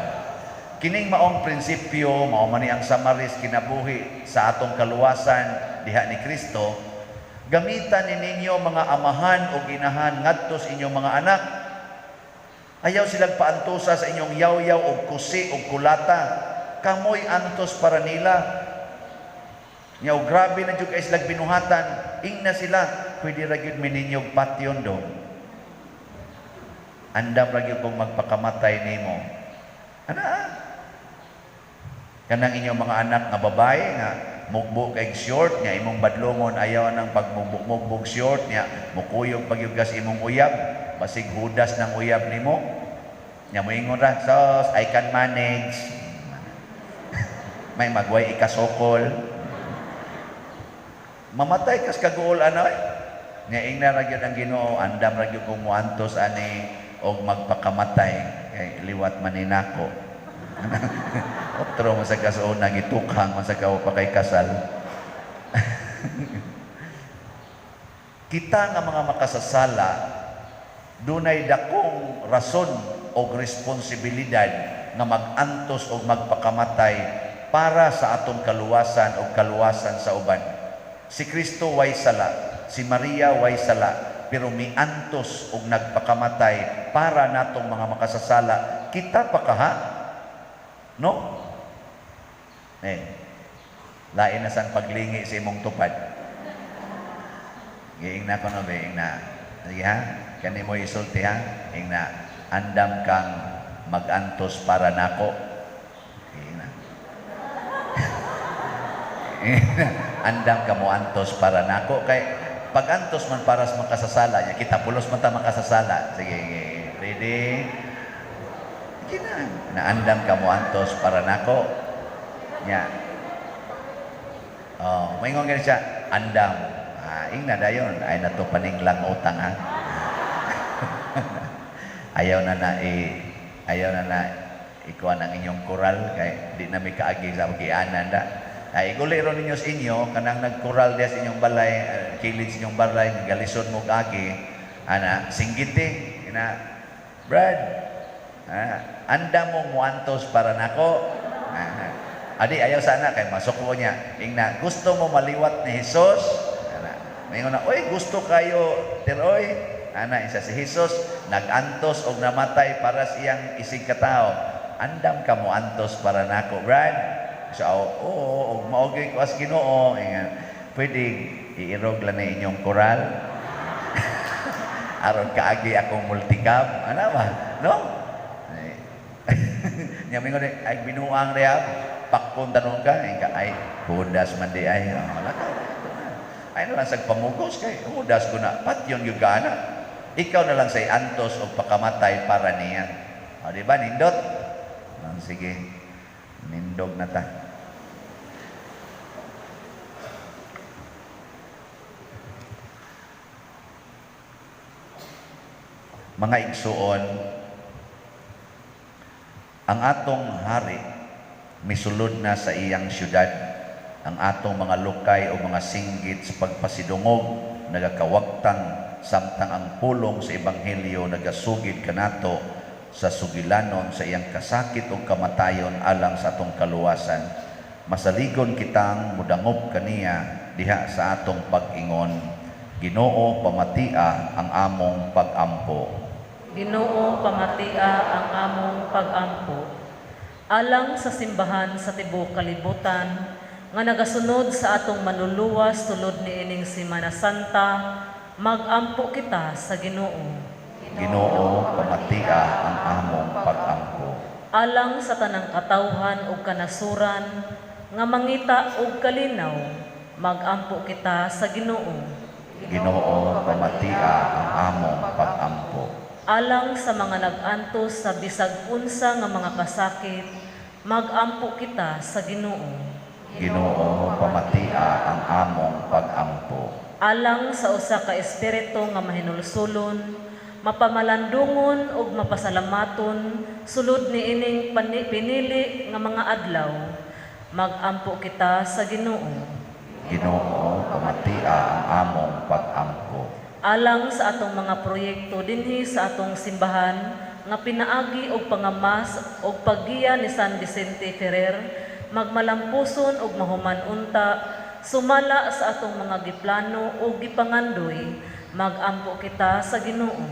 Kining maong prinsipyo, mao man ni ang samaris kinabuhi sa atong kaluwasan diha ni Kristo. Gamitan ninyo mga amahan o ginahan ngadto sa inyong mga anak. Ayaw silang paantosa sa inyong yaw-yaw o kusi o kulata. Kamoy antos para nila. Nyaw grabe na jud kay silang binuhatan. Ingna sila, pwede ra gyud mininyog patyon do. Andam ra gyud kung magpakamatay nimo. Ana? Kanang inyong mga anak nga babae nga mugbo kay short nya imong badlongon ayaw nang pagmugbog short nya mukuyog pagyugas imong uyab basig hudas ng uyab nimo. Nya moingon ra, "Sos, I can manage." May magway ikasokol. Mamatay kas kagool anoy. Nya ingna ra gyud ang Ginoo, andam ra gyud kung muantos ani og magpakamatay kay liwat man ninako. Otro mo sa kasuna gitukhang man sa kao pa kay kasal. Kita nga mga makasasala dunay dakong rason o responsibilidad nga mag-antos o magpakamatay para sa atong kaluwasan o kaluwasan sa uban. Si Kristo way sala, si Maria way sala, pero miantos og nagpakamatay para natong mga makasasala, kita pa kaha? No? Lain na sang paglingi sa imong tupad. Giing na ko no, giing na. Sige ha? Kani mo isulti ha? Giing na. Andam kang magantos para nako. Giing na. Andam ka mo antos para nako. Kay pag antos man para sa makasasala niya, kita pulos man ta makasasala. Sige, ready? Sige na. Naandam ka mo antos para nako. Nya. Oh, maingon gani siya, andam. Ing na dayon ay nato paninglang utang ha. ayaw na ikuan ang inyong koral kay di na mi kaagi sa pagianan da. Ay iguli ron ninyo sa inyo kanang nagkoral dia sa inyong balay, kilid sa inyong balay, galison mo kaagi, ana singgiti ina Brad. Andam mo muantos para nako. Adi ayaw sana kay masuko niya. Ingna gusto mo maliwat ni Hesus. Ana, mingon na, oy gusto kayo tiroy. Ana isa si Hesus nagantos og namatay para siyang isig katao. Andam ka mo antos para nako, Brad. So, oo, maogi ko as Ginoo. Inga, pwede iirog lang na inyong koral. Aron kaagi akong multicam. Ano ba? No? Nya mingon ay binuang reab. Pakpon tanong ka, ay hudas man di ay. Wala ka. Ay na lang sa pamugos kay hudas ko na. Patyon yung gana. Ikaw na lang say antos o pakamatay para niya. O di ba, nindot? Sige, nindog na ta. Mga igsuon, ang atong hari misulod na sa iyang syudad. Ang atong mga lukay o mga singgit sa pagpasidungog nagakawagtang samtang ang pulong sa ebanghelyo nagasugid kanato sa sugilanon sa iyang kasakit o kamatayon alang sa atong kaluwasan. Masaligon kitang mudangop kaniya diha sa atong pag-ingon. Ginoo, pamatia ang among pag-ampo. Ginoo, pamatia ang among pag-ampo. Alang sa simbahan sa tibuok kalibutan, nga nagasunod sa atong manluluwas tulod ni ining Semana Santa, mag-ampo kita sa Ginoo. Ginoo, pamatia ang among pag-ampo. Alang sa tanang katawhan ug kanasuran, nga mangita og kalinaw, mag-ampo kita sa Ginoo. Ginoo, pamatia ang among pag-ampo. Alang sa mga nag-antos sa bisag unsa nga mga kasakit, mag-ampo kita sa Ginoo. Ginoo, pamatia ang among pag-ampo. Alang sa usa ka espiritu nga mahinulsulon, mapamalandungon ug mapasalamaton sulod ni ining pinili nga mga adlaw, mag-ampo kita sa Ginoo. Ginoo, pamatia ang among pag-ampo. Alang sa atong mga proyekto dinhi sa atong simbahan nga pinaagi og pangamas og paggiya ni San Vicente Ferrer, magmalampuson og mahuman unta, sumala sa atong mga giplano ug gipangandoy, mag-ampo kita sa Ginoo.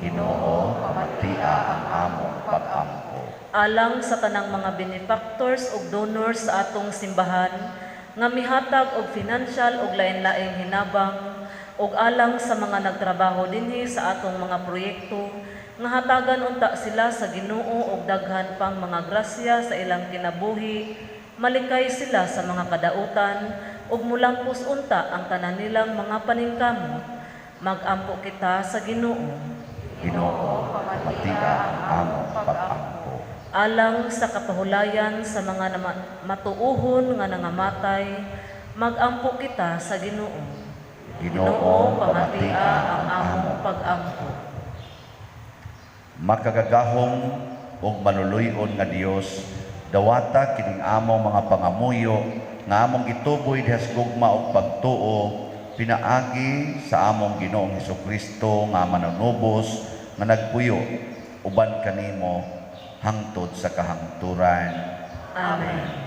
Ginoo, pamatia ang among pag-ampo. Alang sa tanang mga benefactors ug donors sa atong simbahan nga mihatag og financial ug lain-laing hinabang, ug alang sa mga nagtrabaho dinhi sa atong mga proyekto nga hatagan unta sila sa Ginoo og daghan pang mga grasya sa ilang kinabuhi, malikay sila sa mga kadautan ug mulampos unta ang tanan nilang mga paningkamot, mag-ampo kita sa Ginoo. Ginoo, pamatia ang among pag-ampo. Alang sa kapahulayan sa mga matuuhon nga nangamatay, mag-ampo kita sa Ginoo. Ginoo, pamatia ang among pag-ampo. Makagagahong ug manuluyon nga Dios, dawata kining among mga pangamuyo nga among gituboy diha sa gugma ug pagtuo, pinaagi sa among Ginoong Hesukristo nga manunubos nga nagpuyo uban kanimo hangtod sa kahangturan. Amen.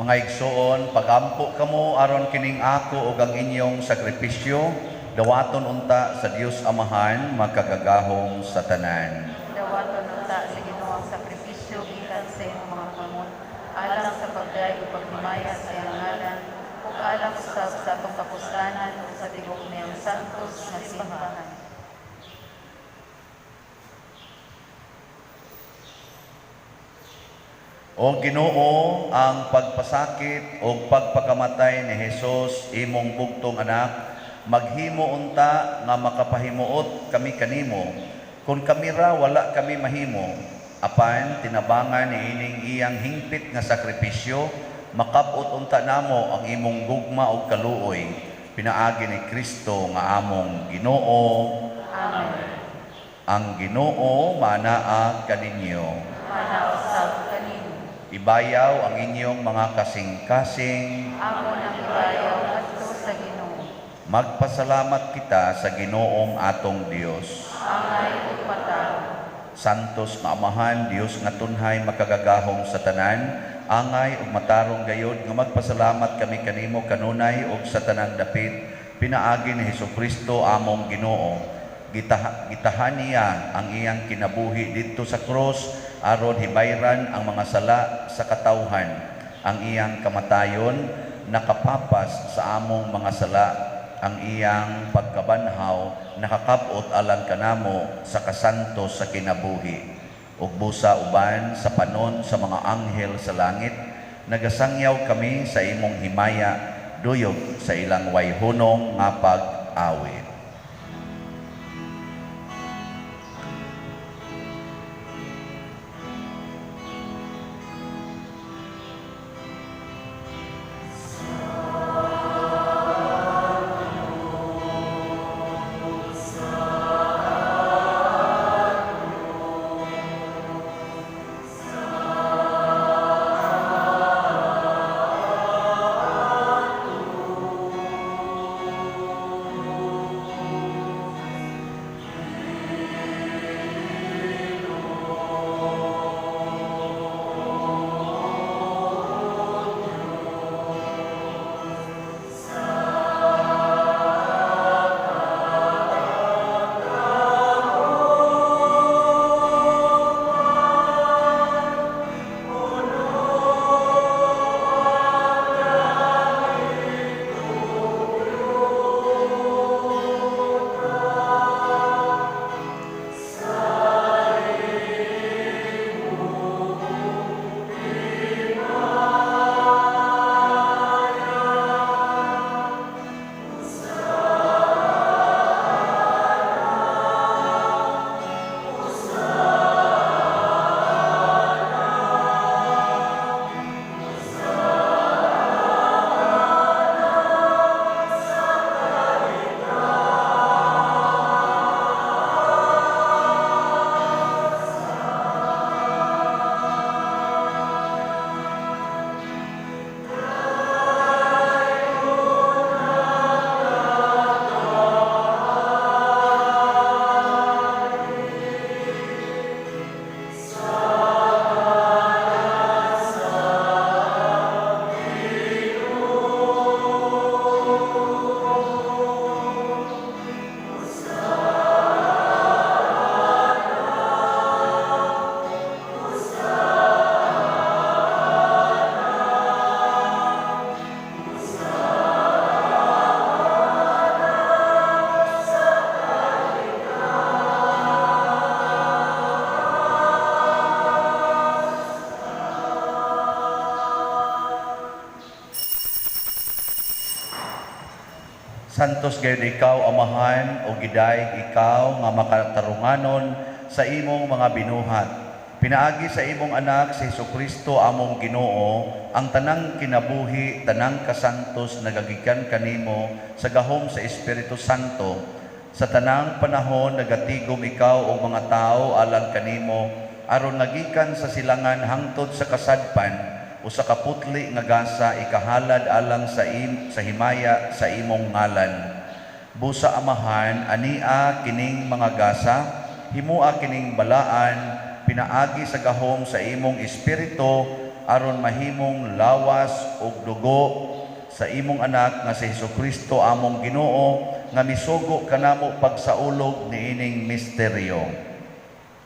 Mga igsoon, pagampo kamo aron kining ako ug ang inyong sakripisyo, dawaton unta sa Dios Amahan magkagagahom sa tanan. Dawaton unta sa Ginoong sakripisyo gikan sa imong mga kamot, alang sa pagdayeg ug paghimaya sa iyang ngalan, ug alang usab sa atong kapuslanan ug sa tibok niyang santos nga simbahan. O Ginoo, ang pagpasakit o pagpakamatay ni Hesus imong bugtong anak, maghimo unta nga makapahimuot kami kanimo. Kung kami ra wala kami mahimo, apan tinabangan ni ining iyang hingpit nga sakripisyo, makab-ot unta namo ang imong gugma ug kaluoy. Pinaagi ni Kristo nga among Ginoo. Amen. Ang Ginoo manaa kaninyo. Manausab kanimo. Ibayaw ang inyong mga kasing-kasing. Amo nang ibayaw ngadto sa Ginoo. Magpasalamat kita sa Ginoong atong Dios. Angay ug patao. Santos nga Amahan, Dios nga tunhay makagagahom sa tanan, angay ug matarong gayod nga magpasalamat kami kanimo kanunay ug sa tanang dapit, pinaagi ni Hesukristo among Ginoo. Gitahan niya ang iyang kinabuhi didto sa krus aron hibayran ang mga sala sa katawhan. Ang iyang kamatayon nakapapas sa among mga sala. Ang iyang pagkabanhaw nakakapot alang kanamo sa kasantos sa kinabuhi. Ug busa uban sa panon sa mga anghel sa langit, nagasangyaw kami sa imong himaya, duyog sa ilang wayhunong nga pag-awit. Santos gayud ikaw, Amahan, o gidayeg ikaw nga makatarunganon sa imong mga binuhat. Pinaagi sa imong anak si Hesukristo among Ginoo, ang tanang kinabuhi, tanang kasantos nagagikan kanimo sa gahom sa Espiritu Santo. Sa tanang panahon nagatigom ikaw og mga tao alang kanimo, aron nagikan sa silangan hangtod sa kasadpan, o sa kaputli nga gasa ikahalad alang sa himaya sa imong ngalan. Busa Amahan, ania kining mga gasa, himua kining balaan, pinaagi sa gahom sa imong espiritu, aron mahimong lawas ug dugo sa imong anak nga si Hesukristo among Ginoo nga misugo kanamo pagsaulog niining misteryo.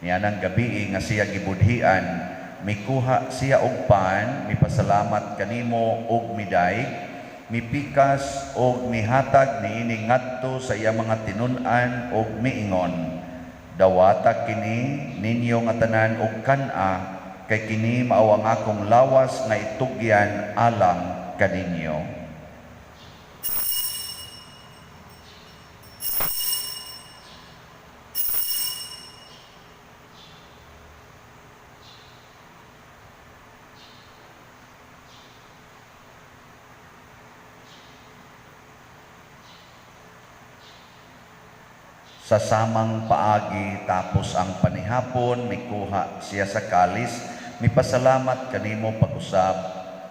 Nianang gabi nga siya gibudhian, mikuha siya og pan, mipasalamat kanimo og miday, mipikas og mihatag niini ngadto sa iya mga tinun-an og miingon, dawata kini ninyo nga tanan og kan-a, kay kini mao ang akong lawas nga itugyan alang kaninyo. Sa samang paagi tapos ang panihapon, mikuha siya sa kalis, mipasalamat kanimo pag-usab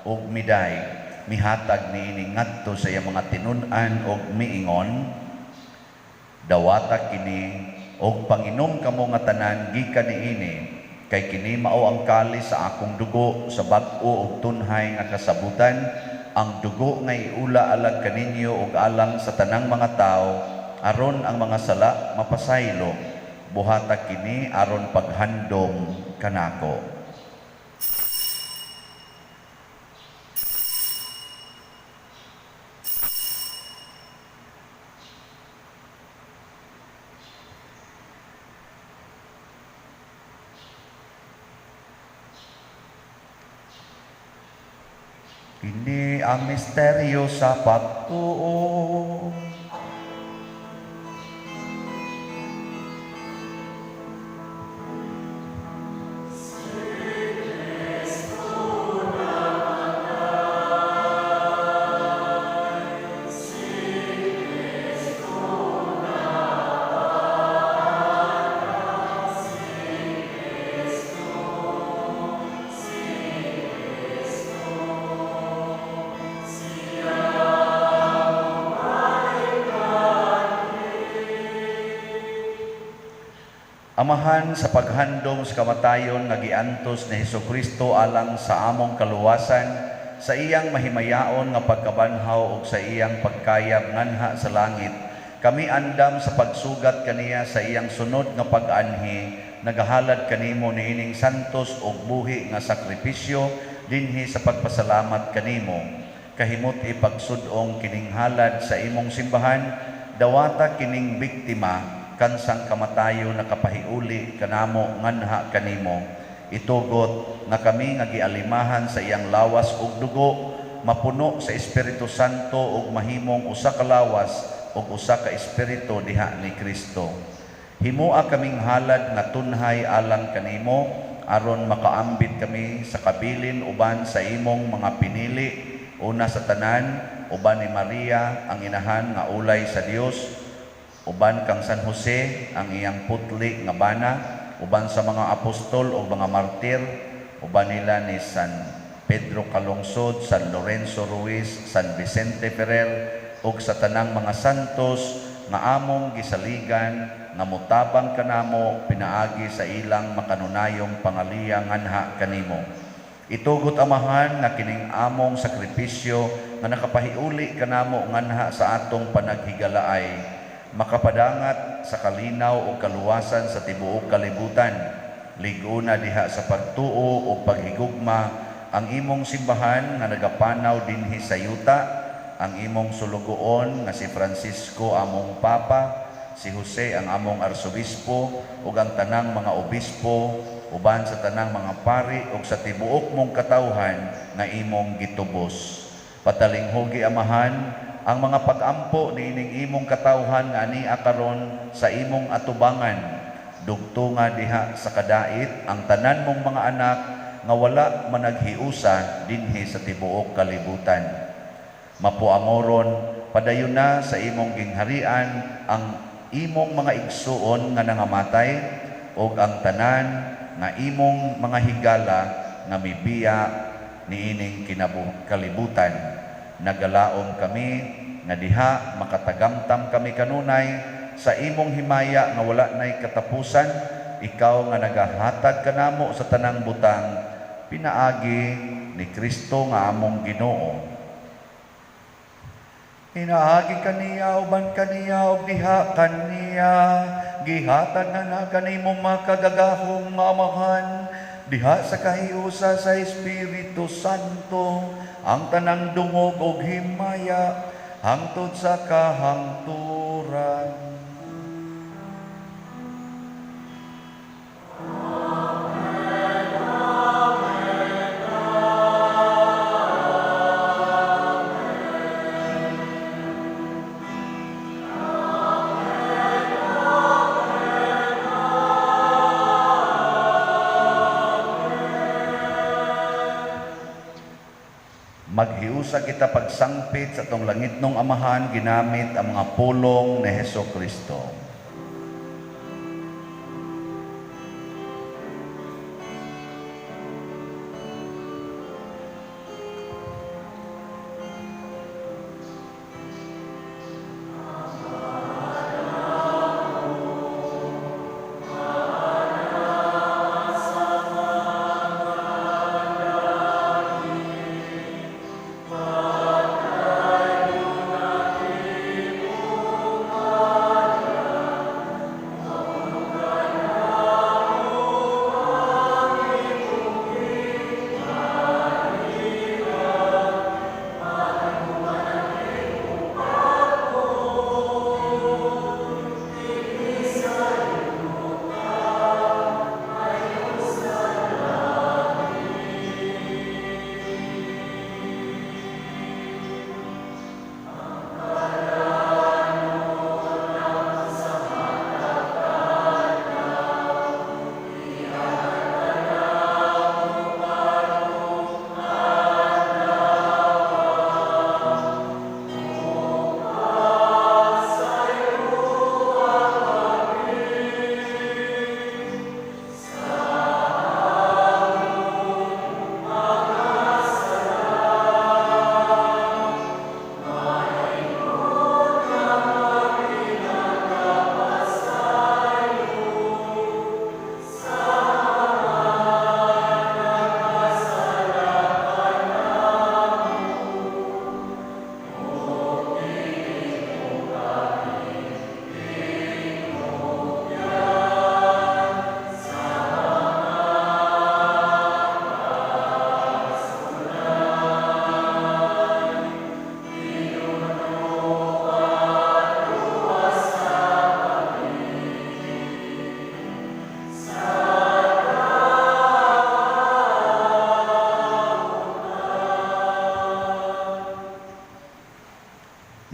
og miday, mihatag niini ngadto sa iya mga tinun-an og miingon, dawata kini og panginom kamo nga tanan gikan niini, kay kini mao ang kalis sa akong dugo sa bag-o ug tunhay nga kasabutan, ang dugo nga iula alang kaninyo ug alang sa tanang mga tawo, aron ang mga sala mapasaylo, buhata kini aron paghandom kanako. Kini ang misteryo sa pagtuo. Amahan, sa paghandom sa kamatayon nga giantos ni Hesukristo alang sa among kaluwasan, sa iyang mahimayaon nga pagkabanhaw ug sa iyang pagkayab nganha sa langit, kami andam sa pagsugat kaniya sa iyang sunod nga pag-anhi, nagahalad kanimo niining santos ug buhi nga sakripisyo dinhi sa pagpasalamat kanimo. Kahimot ipagsud-ong kining halad sa imong simbahan, dawata kining biktima kansang kamatayo nakapahiuli kanamo nganha kanimo. Itugot nga kami nga gialimahan sa iyang lawas ug dugo, mapuno sa Espiritu Santo ug mahimong usa ka lawas ug usa ka espiritu diha ni Kristo. Himua kaming halad nga tunhay alang kanimo, aron makaambit kami sa kabilin uban sa imong mga pinili, una sa tanan, uban ni Maria ang inahan nga ulay sa Dios, uban kang San Jose ang iyang putli nga bana, uban sa mga apostol o mga martir, uban nila ni San Pedro Calungsod, San Lorenzo Ruiz, San Vicente Ferrer, ug sa tanang mga santos nga among gisaligan nga mutabang kanamo pinaagi sa ilang makanunayong pangaliya nganha kanimo. Itugot amahan nga kining among sakripisyo nga nakapahiuli kanamo nganha sa atong panaghigalaay, makapadangat sa kalinaw o kaluwasan sa tibuok kalibutan, liguna diha sa pagtuo o paghigugma ang imong simbahan nga nagapanaw dinhi sa yuta, ang imong sulugoon nga si Francisco among Papa, si Jose ang among Arsobispo, ug ang tanang mga obispo, uban sa tanang mga pari ug sa tibuok mong katawhan nga imong gitubos. Patalinghogi amahan ang mga pag-ampo niining imong katawhan nga ani karon sa imong atubangan, dugtunga diha sa kadait ang tanan mong mga anak nga wala managhiusa dinhi sa tibuok kalibutan. Mapuangoron padayon na sa imong gingharian ang imong mga igsuon nga nangamatay ug ang tanan nga imong mga higala nga mibiya niining kalibutan. Nagalaom kami nga diha makatagamtam kami kanunay sa imong himaya nga wala nay katapusan, ikaw nga nagahatag kanamo sa tanang butang, pinaagi ni Kristo nga among Ginoo. Inaagi kaniya uban kaniya ug diha kaniya gihatag na kanimo makagagahong nga amahan diha sa kahiusa sa Espiritu Santo ang tanang dungog ug himaya hangtod sa kahangturan. Maghiusa kita pagsangpit sa tong langitnong amahan ginamit ang mga pulong ni Hesukristo.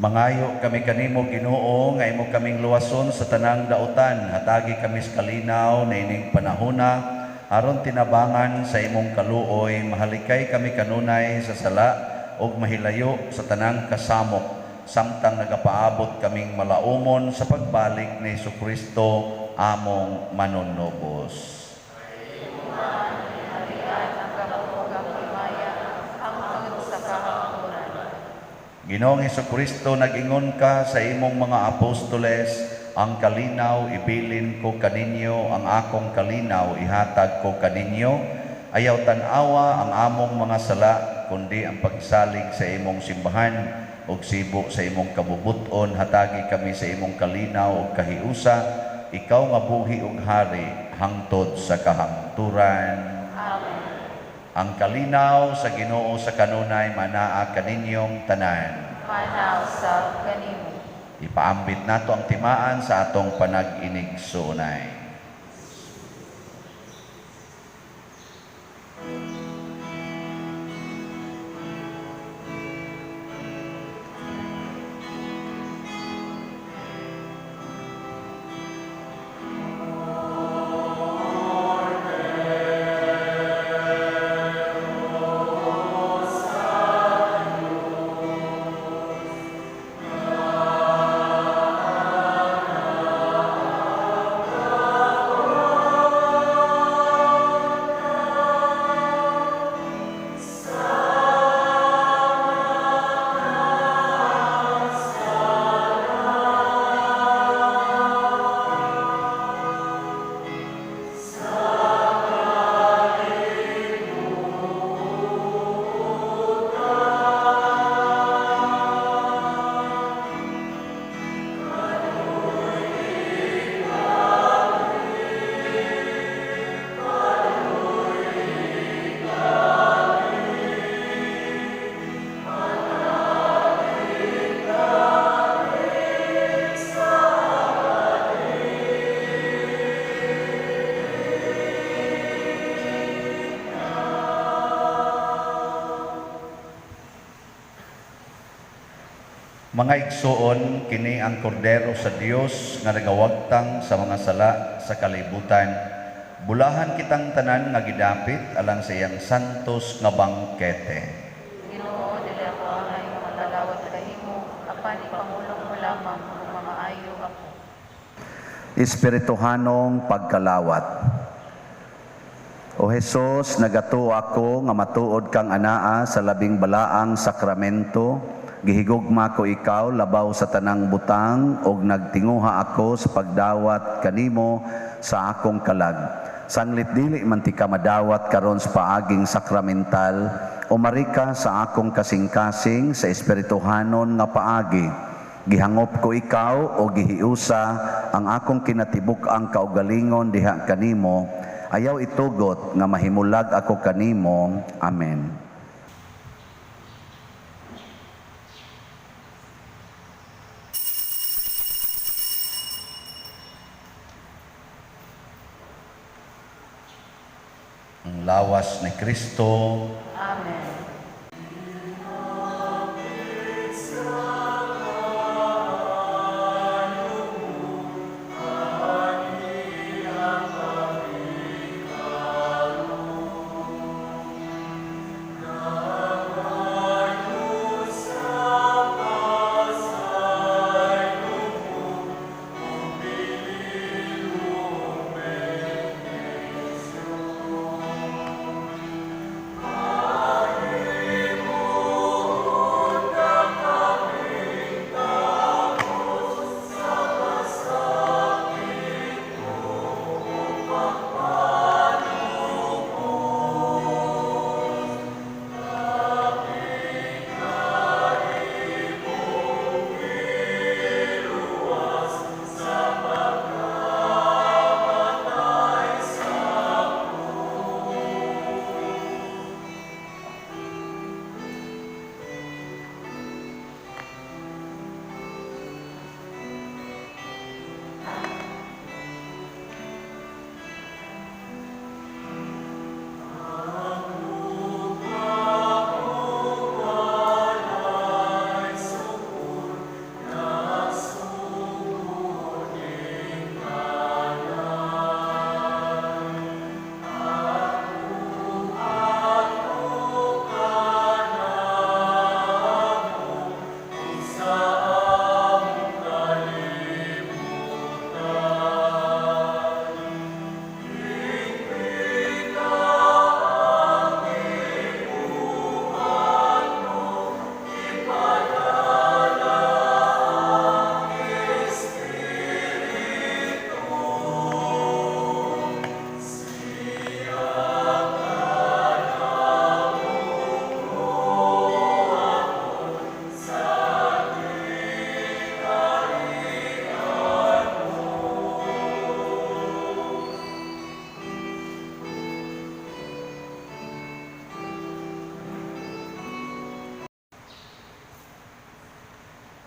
Mangayo kami kanimo Ginoo nga imo kaming luwason sa tanang dautan, hatagi kami sa kalinaw na ining panahona aron tinabangan sa imong kaluoy, mahalikay kami kanunay sa sala ug mahilayo sa tanang kasamok samtang nagapaabot kaming malaumon sa pagbalik ni Jesucristo among manunubos. Ginoong Jesucristo, nag-ingon ka sa imong mga apostoles, ang kalinaw ibilin ko kaninyo, ang akong kalinaw ihatag ko kaninyo. Ayaw tan-awa ang among mga sala, kundi ang pagsalig sa imong simbahan ug sibo sa imong kabubuton. Hatagi kami sa imong kalinaw ug kahiusa, ikaw nga buhi ug hari hangtod sa kahangturan. Ang kalinaw sa Ginoo sa kanunay manaa kaninyong tanan. Manaw sa kanimo. Ipaambit nato ang timaan sa atong panag-inig sunay. Mga igsoon, kini ang kordero sa Dios nga nagawagtang sa mga sala sa kalibutan. Bulahan kitang tanan nga gidapit alang sa iyang santos nga bangkete. Ginoo, dili ako angay mga talawat kahimo, apan ipangulong mo lamang kung mga ayo ako. Espirituhanong pagkalawat. O Jesus, nagatuo ako nga matuod kang anaa sa labing balaang sakramento. Gihigugma ko ikaw labaw sa tanang butang og nagtinguha ako sa pagdawat kanimo sa akong kalag. Sanglit dili man ti ka madawat karon sa paaging sakramental o marika sa akong kasing-kasing sa espirituhanon nga paagi. Gihangop ko ikaw o gihiusa ang akong kinatibuk-ang kaugalingon diha kanimo. Ayaw itugot nga mahimulag ako kanimo. Amen. Ang lawas ni Kristo. Amen.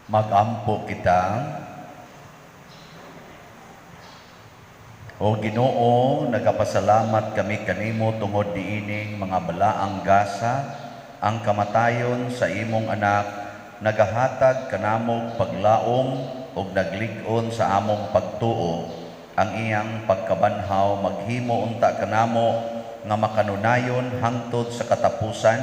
Magampo kita. O Ginoo, nagapasalamat kami kanimo tungod diining mga balaang gasa, ang kamatayon sa imong anak, nagahatag kanamong paglaom ug naglig-on sa among pagtuo. Ang iyang pagkabanhaw maghimo unta kanamo nga makanunayon hangtod sa katapusan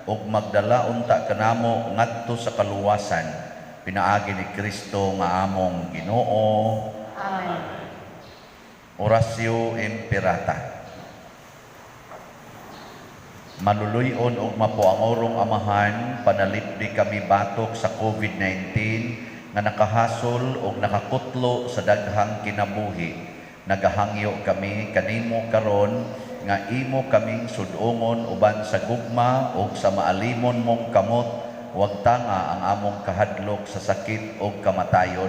ug magdala unta kanamo ngadto sa kaluwasan. Pinaagi ni Kristo nga among Ginoo. Amen. Orasyo Imperata. Maluluyon og mapuangorong amahan, panalipdi kami batok sa COVID-19 nga nakahasol og nakakutlo sa daghang kinabuhi. Nagahangyo kami kanimo karon nga imo kaming sudongon uban sa gugma ug sa maalimon mong kamot. Huwag tanga ang among kahadlok sa sakit o kamatayon,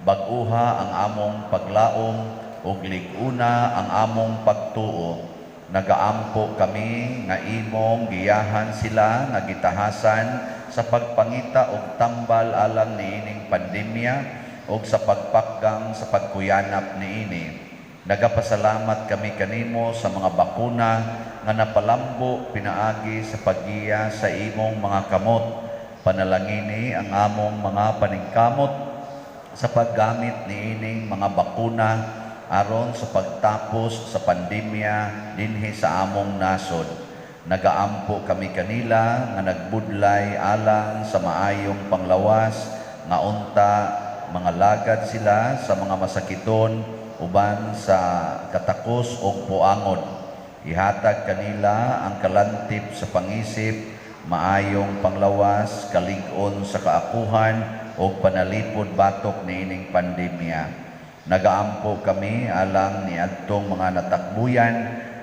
bag-uha ang among paglaom o liguna ang among pagtuo. Nagaampo kami nga imong giyahan sila nga gitahasan sa pagpangita og tambal alang niining pandemya o sa pagpakgang sa pagkuyanap niini. Nagapasalamat kami kanimo sa mga bakuna nga napalambo pinaagi sa paggiya sa imong mga kamot. Panalangini ang among mga paningkamot sa paggamit niining mga bakuna aron sa pagtapos sa pandemya dinhi sa among nasod. Nagaampo kami kanila nga nagbudlay alang sa maayong panglawas nga unta mga lagad sila sa mga masakiton uban sa katakos o puangon. Ihatag kanila ang kalantip sa pangisip, maayong panglawas, kalig-on sa kaakuhan o panalipod batok niining pandemya. Nagaampo kami alang ni adtong mga natakbuyan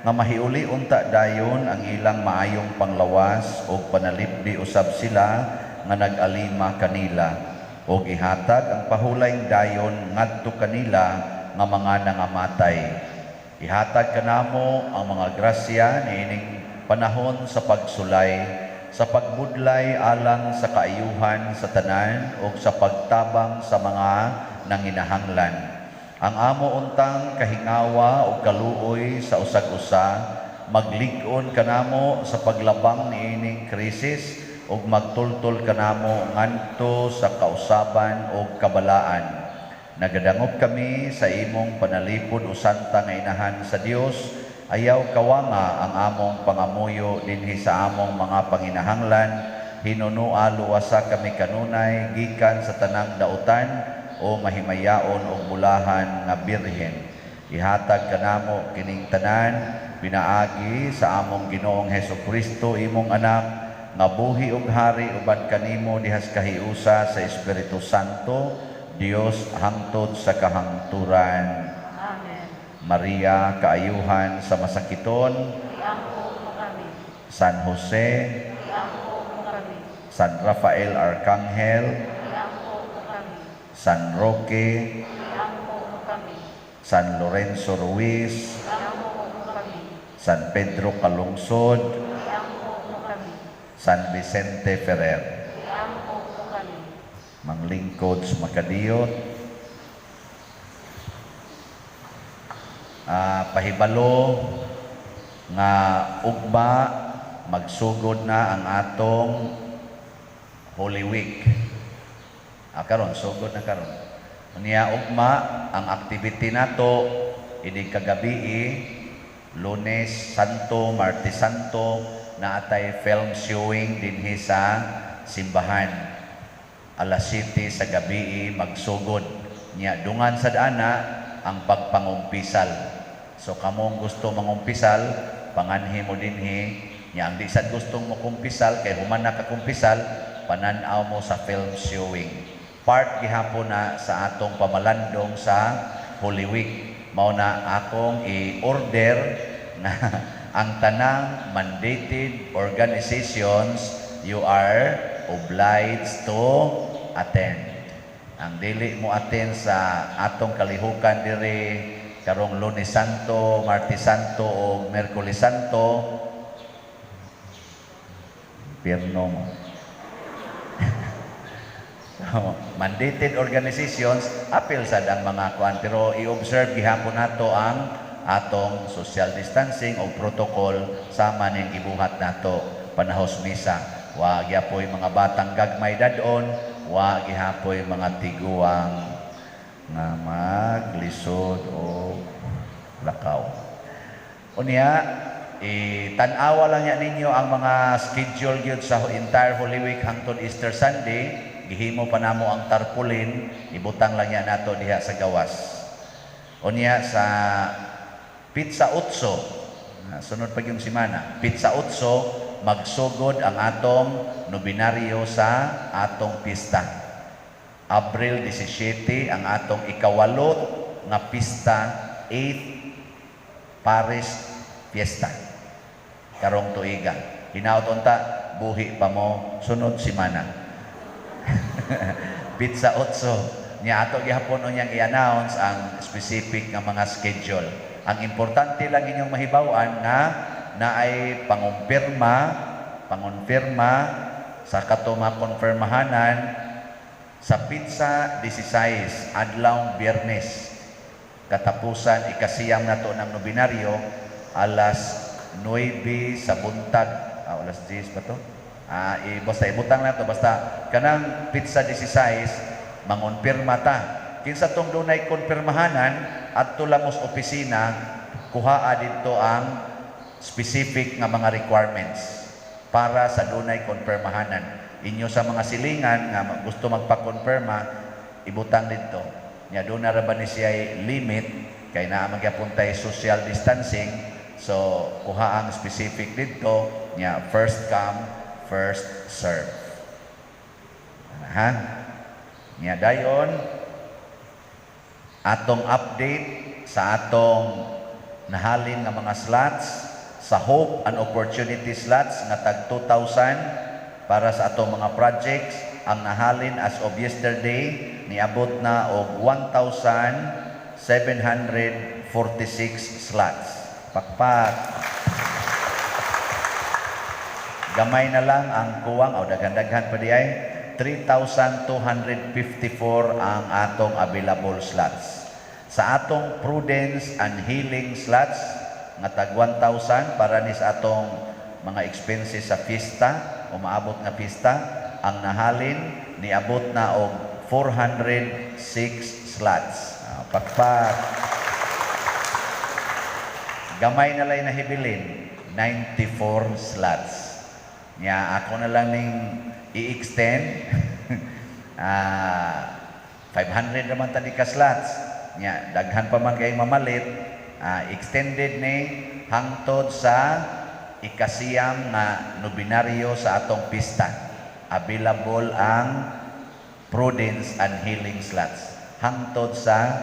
nga mahiuli unta dayon ang ilang maayong panglawas o panalipdi usab sila nga nag-alima kanila o ihatag ang pahulayng dayon ngadto kanila nga mga nangamatay. Ihatag kanamo ang mga grasya niining panahon sa pagsulay, sa pagbudlay alang sa kaayuhan sa tanan o sa pagtabang sa mga nanginahanglan. Ang amo untang kahingawa o kaluoy sa usag-usa, maglig-on kanamo sa paglabang niining krisis o magtultol kanamo ngadto sa kausaban o kabalaan. Nagadangop kami sa imong panalipod o santa nga inahan sa Dios, ayaw kawanga ang among pangamuyo dinhi sa among mga panginahanglan, hinunua luwasa kami kanunay gikan sa tanang dautan o mahimayaon o bulahan nga birhen. Ihatag kanamo kining tanan pinaagi sa among Ginoong Hesukristo imong anak nga buhi ug hari uban kanimo dihas kahiusa sa Espiritu Santo, Dios hangtod sa kahangturan. Amen. Maria, kaayuhan sa masakiton. Iangko mo kami. San Jose, Iangko mo kami. San Rafael Arcangel, Iangko mo kami. San Roque, Iangko mo kami. San Lorenzo Ruiz, Iangko mo kami. San Pedro Calungsod, Iangko mo kami. San Vicente Ferrer. Iangko mo kami. Manglingkod sa makadiyot. Pahibalo nga ugma magsugod na ang atong Holy Week. Karon sugod na karon. Unya ugma ang activity nato inig kagabi Lunes Santo, Martes Santo na atay film showing dinhi sa simbahan. Alas 7 sa gabi magsugod nya dungan sa dana ang pagpangumpisal. So kamong gusto mangumpisal, panganhi mo dinhi nya ang di sad gustong mo kumpisal kay human na ka kumpisal, panan-aw mo sa film showing. Part gihapon na sa atong pamalandong sa Holy Week. Mao na akong i-order na ang tanang mandated organizations you are obliged to attend. Ang dili mo attend sa atong kalihukan diri karong Lunes Santo, Martes Santo o Miyerkules Santo, pirno mo. So, mandated organizations apil sad ang mga kuan pero i-observe gihapon nato ang atong social distancing o protocol sama ning gibuhat nato panahos misa. Wa gyapoy mga batang gagmay dadon, wa gihapoy mga tiguang nga maglisod o lakaw. Unya, tan-awa lang yan ninyo ang mga schedule gyud sa entire Holy Week hangtod Easter Sunday. Gihimo pa namo ang tarpaulin, ibutang lang yan nato diha sa gawas. Unya sa Pizza Utso, sunod pag yung simana, Pizza Utso, magsugod ang atong nobinaryo sa atong pista. Abril 17 ang atong ikawalot nga pista, 8th Paris Fiesta. Karong tuiga. Hinaut unta, buhi pa mo sunod simana. Pizza Utso. Nya ato gihapon unyang i-announce ang specific nga mga schedule. Ang importante lang inyong mahibaw-an nga naay pangumpirma sa kato makonfirmahanan sa Pizza 16 adlaw Biyernes. Katapusan ikasiyam nato ng nobinaryo alas 9 sa buntag. Alas 10 ba to? Basta ibutang na to, basta kanang pizza 16 mangonpirma ta. Kinsa tong dunay konpirmahanan adto lang mos opisina, kuhaa didto ang specific nga mga requirements para sa dunay konpirmahanan. Inyo sa mga silingan nga gusto magpa-konpirma, ibutang didto. Nya doon na ra ba ni siya limit kay naa magyapon tay social distancing, so kuha ang specific didto nya first come first serve. Ha? Nya dayon atong update sa atong nahalin nga mga slots sa Hope and Opportunity slots nga tag 2,000 para sa atong mga projects. Ang nahalin as of yesterday niabot na og 1,746 slots. Pakpak. Gamay na lang ang kuwang o daghan-daghan pa di ay 3,254 ang atong available slots. Sa atong Prudence and Healing slots nga tag 1,000 para ni sa atong mga expenses sa pista o maabot nga pista, ang nahalin niabot na og 406 slots. Pakpak. Gamay na lang nahibilin 94 slots. Nya ako na lang ning i-extend 500 naman tadi ka slots. Nya daghan pa man kay mamalit, extended ni hangtod sa ikasiyam nga nobinaryo sa atong pista. Available ang Prudence and Healing slots hangtod sa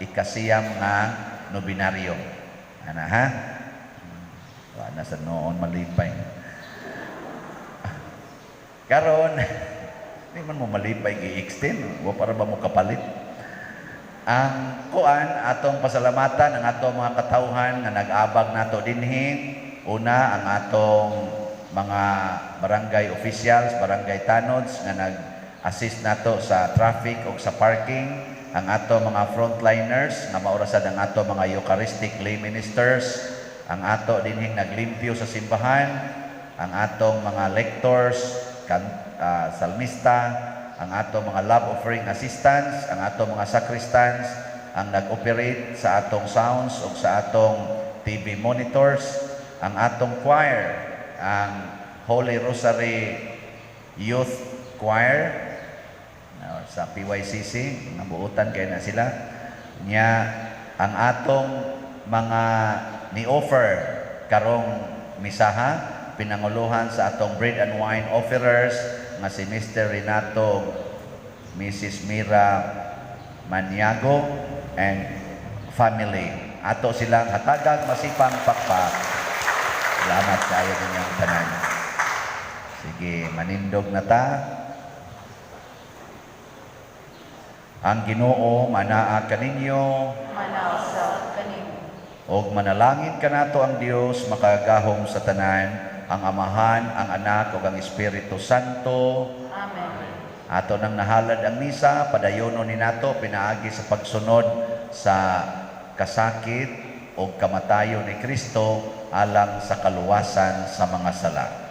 ikasiyam nga nobinaryo. Ana ha? Wala sa noon malipay. Karon, hindi man mo malipay i-extend, o para ba mo kapalit? Ang kuan, atong pasalamatan, ang atong mga katawhan nga nag-abag nato dinhi. Una, ang atong mga barangay officials, barangay tanods nga nag-assist nato sa traffic o sa parking. Ang atong mga frontliners nga maurasad ang atong mga Eucharistic lay ministers. Ang ato dinhing naglimpyo sa simbahan. Ang atong mga lectors, salmista, ang atong mga love offering assistants, ang atong mga sacristans, ang nag-operate sa atong sounds o sa atong TV monitors, ang atong choir, ang Holy Rosary Youth Choir sa PYCC, nabuutan kay na sila. Nya ang atong mga ni-offer karong misaha, pinanguluhan sa atong bread and wine offerers nga si Mr. Renato, Mrs. Mira Maniago and family. Ato silang hatagag masipang pakpak. Salamat kayo ninyong tanan. Sige, manindog na ta. Ang Ginoo manaa kaninyo, Manausap kaninyo. og manalangin kanato ang Dios makagahom sa tanan, ang Amahan, ang Anak, ug ang Espiritu Santo. Amen. Ato nang nahalad ang misa, padayonon ni nato pinaagi sa pagsunod sa kasakit o kamatayon ni Kristo alang sa kaluwasan sa mga sala.